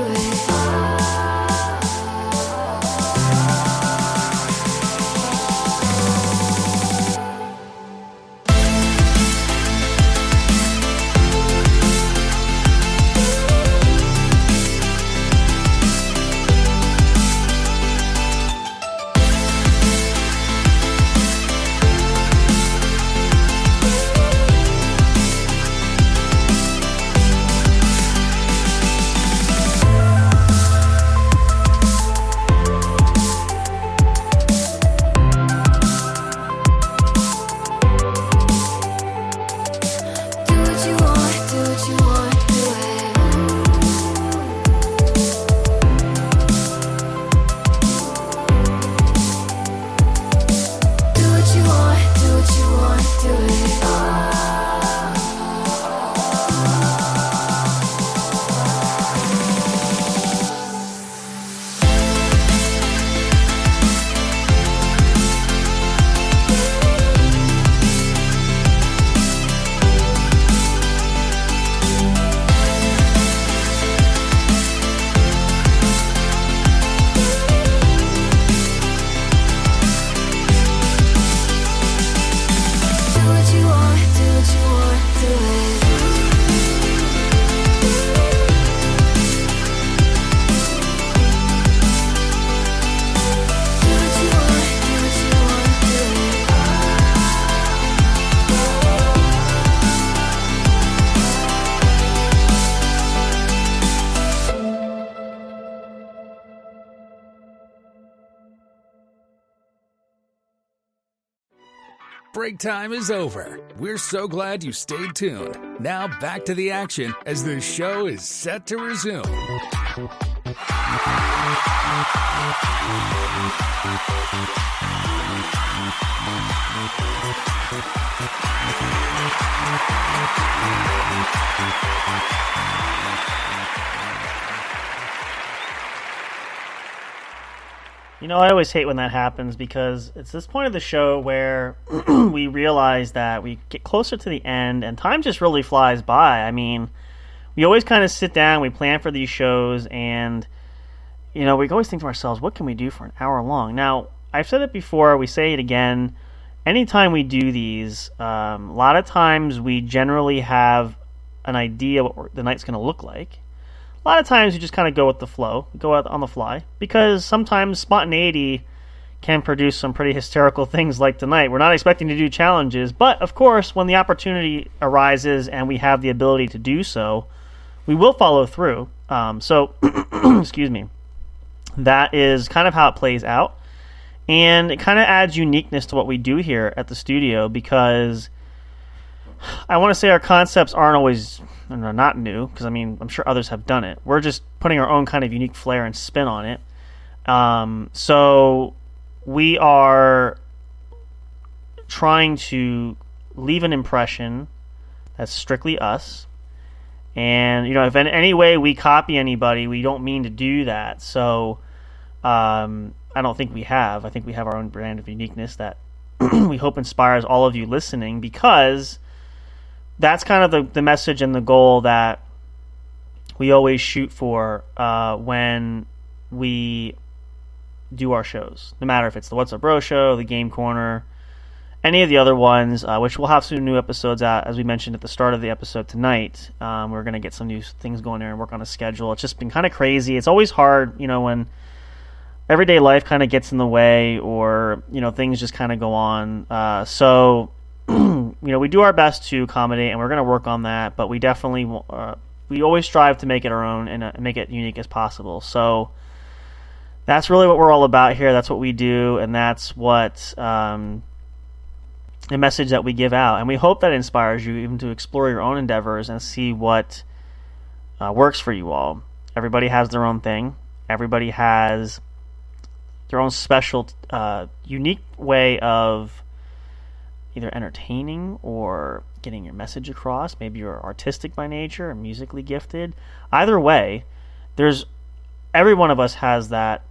Break time is over. We're so glad you stayed tuned. Now back to the action as the show is set to resume. I always hate when that happens because it's this point of the show where we realize that we get closer to the end and time just really flies by. I mean, we always kind of sit down, we plan for these shows, and, we always think to ourselves, what can we do for an hour long? Now, I've said it before, we say it again, anytime we do these, a lot of times we generally have an idea what the night's going to look like. A lot of times you just kind of go with the flow, go out on the fly, because sometimes spontaneity can produce some pretty hysterical things like tonight. We're not expecting to do challenges, but of course, when the opportunity arises and we have the ability to do so, we will follow through. Excuse me, that is kind of how it plays out, and it kind of adds uniqueness to what we do here at the studio, because I want to say our concepts aren't always not new, because I'm sure others have done it. We're just putting our own kind of unique flair and spin on it. So we are trying to leave an impression that's strictly us. And, if in any way we copy anybody, we don't mean to do that. So I don't think we have. I think we have our own brand of uniqueness that we hope inspires all of you listening, because that's kind of the message and the goal that we always shoot for when we do our shows. No matter if it's the What's Up Bro Show, the Game Corner, any of the other ones, which we'll have some new episodes out, as we mentioned at the start of the episode tonight. We're going to get some new things going there and work on a schedule. It's just been kind of crazy. It's always hard, when everyday life kind of gets in the way, or, things just kind of go on. So we do our best to accommodate, and we're going to work on that, but we definitely we always strive to make it our own and make it unique as possible. So that's really what we're all about here. That's what we do, and that's what the message that we give out. And we hope that inspires you even to explore your own endeavors and see what works for you all. Everybody has their own thing. Everybody has their own special, unique way of either entertaining or getting your message across. Maybe you're artistic by nature or musically gifted. Either way, every one of us has that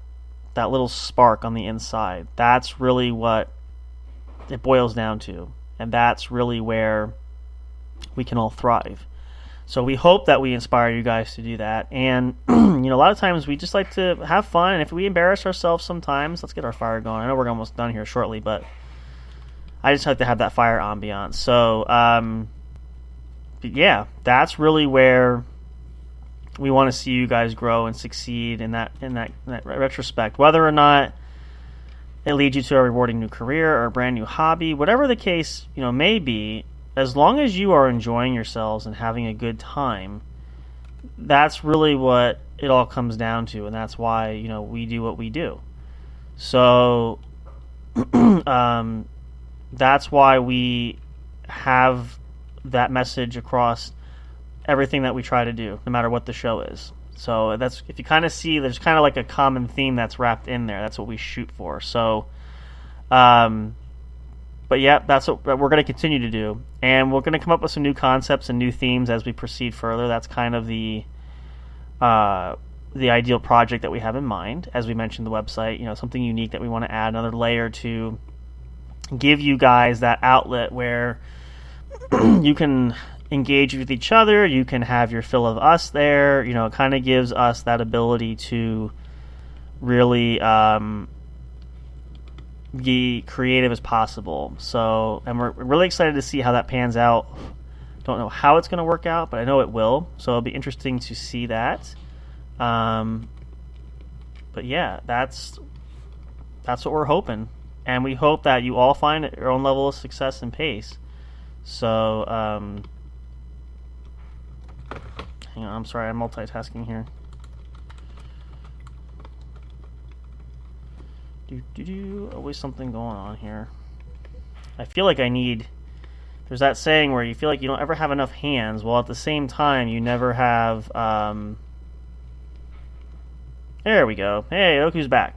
little spark on the inside. That's really what it boils down to, and that's really where we can all thrive. So we hope that we inspire you guys to do that. And a lot of times we just like to have fun, and if we embarrass ourselves sometimes, let's get our fire going. I know we're almost done here shortly, but I just like to have that fire ambiance. So, but yeah, that's really where we want to see you guys grow and succeed in that retrospect. Whether or not it leads you to a rewarding new career or a brand new hobby, whatever the case may be, as long as you are enjoying yourselves and having a good time, that's really what it all comes down to, and that's why we do what we do. So. That's why we have that message across everything that we try to do, no matter what the show is. So that's, if you kind of see, there's kind of like a common theme that's wrapped in there. That's what we shoot for. So, but yeah, that's what we're going to continue to do, and we're going to come up with some new concepts and new themes as we proceed further. That's kind of the ideal project that we have in mind. As we mentioned, the website, something unique that we want to add, another layer to give you guys that outlet where you can engage with each other, you can have your fill of us there. It kind of gives us that ability to really be creative as possible. So, and we're really excited to see how that pans out. Don't know how it's going to work out, but I know it will. So it'll be interesting to see that. But yeah, that's what we're hoping. And we hope that you all find your own level of success and pace. So, hang on, I'm sorry, I'm multitasking here. Always something going on here. I feel like there's that saying where you feel like you don't ever have enough hands, while at the same time you never have, there we go. Hey, look who's back.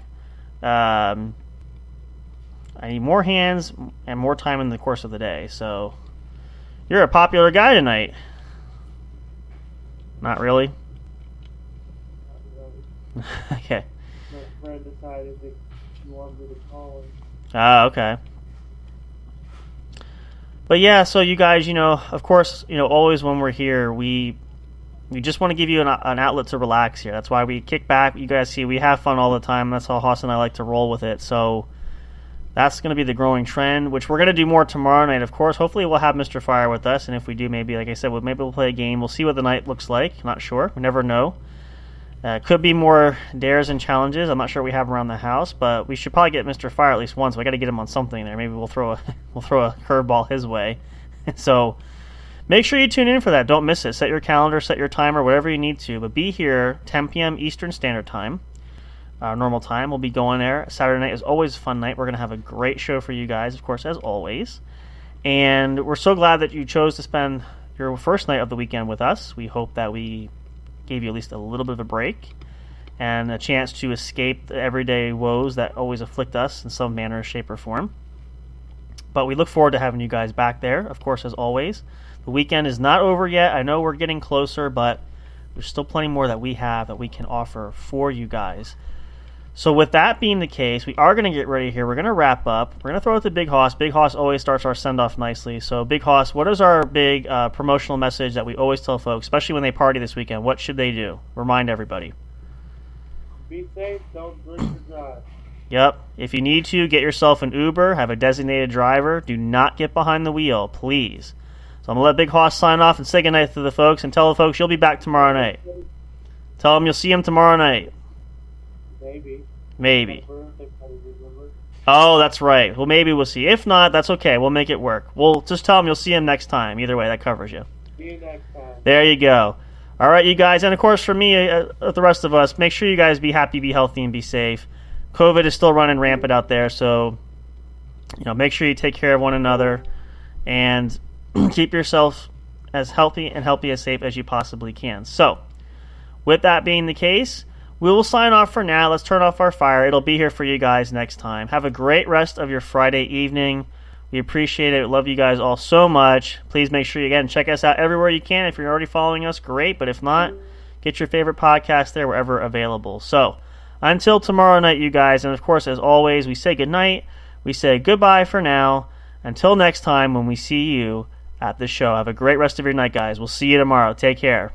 I need more hands and more time in the course of the day. So, you're a popular guy tonight. Not really? Not really. Okay. My friend decided to You want me to call him? Ah, okay. But yeah, so you guys, of course, always when we're here, we just want to give you an outlet to relax here. That's why we kick back. You guys see, we have fun all the time. That's how Haas and I like to roll with it. So that's going to be the growing trend, which we're going to do more tomorrow night, of course. Hopefully we'll have Mr. Fire with us, and if we do, maybe, like I said, maybe we'll play a game. We'll see what the night looks like. Not sure. We never know. Could be more dares and challenges. I'm not sure we have around the house, but we should probably get Mr. Fire at least once. We got to get him on something there. Maybe we'll throw a curveball his way. So make sure you tune in for that. Don't miss it. Set your calendar, set your timer, whatever you need to. But be here 10 p.m. Eastern Standard Time, normal time. We'll be going there. Saturday night is always a fun night. We're going to have a great show for you guys, of course, as always. And we're so glad that you chose to spend your first night of the weekend with us. We hope that we gave you at least a little bit of a break and a chance to escape the everyday woes that always afflict us in some manner, shape, or form. But we look forward to having you guys back there, of course, as always. The weekend is not over yet. I know we're getting closer, but there's still plenty more that we have that we can offer for you guys. So with that being the case, we are going to get ready here. We're going to wrap up. We're going to throw it to Big Hoss. Big Hoss always starts our send-off nicely. So Big Hoss, what is our big promotional message that we always tell folks, especially when they party this weekend? What should they do? Remind everybody. Be safe, don't drink or drive. Yep. If you need to, get yourself an Uber. Have a designated driver. Do not get behind the wheel, please. So I'm going to let Big Hoss sign off and say goodnight to the folks and tell the folks you'll be back tomorrow night. Tell them you'll see them tomorrow night. Maybe. Oh, that's right. Well, maybe we'll see. If not, that's okay. We'll make it work. We'll just tell them you'll see him next time. Either way, that covers you. See you next time. There you go. All right, you guys. And, of course, for me, the rest of us, make sure you guys be happy, be healthy, and be safe. COVID is still running rampant out there, so make sure you take care of one another and keep yourself as healthy as safe as you possibly can. So, with that being the case, we will sign off for now. Let's turn off our fire. It'll be here for you guys next time. Have a great rest of your Friday evening. We appreciate it. Love you guys all so much. Please make sure you, again, check us out everywhere you can. If you're already following us, great. But if not, get your favorite podcast there wherever available. So, until tomorrow night, you guys. And, of course, as always, we say goodnight. We say goodbye for now. Until next time when we see you at the show. Have a great rest of your night, guys. We'll see you tomorrow. Take care.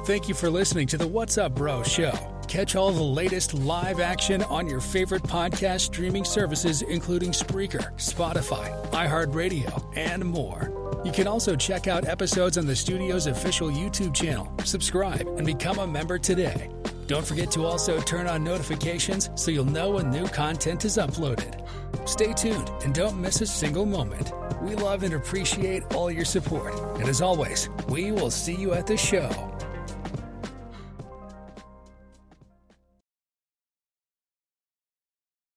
Thank you for listening to the What's Up Bro show. Catch all the latest live action on your favorite podcast streaming services, including Spreaker, Spotify, iHeartRadio, and more. You can also check out episodes on the studio's official YouTube channel. Subscribe and become a member today. Don't forget to also turn on notifications so you'll know when new content is uploaded. Stay tuned and don't miss a single moment. We love and appreciate all your support. And as always, we will see you at the show.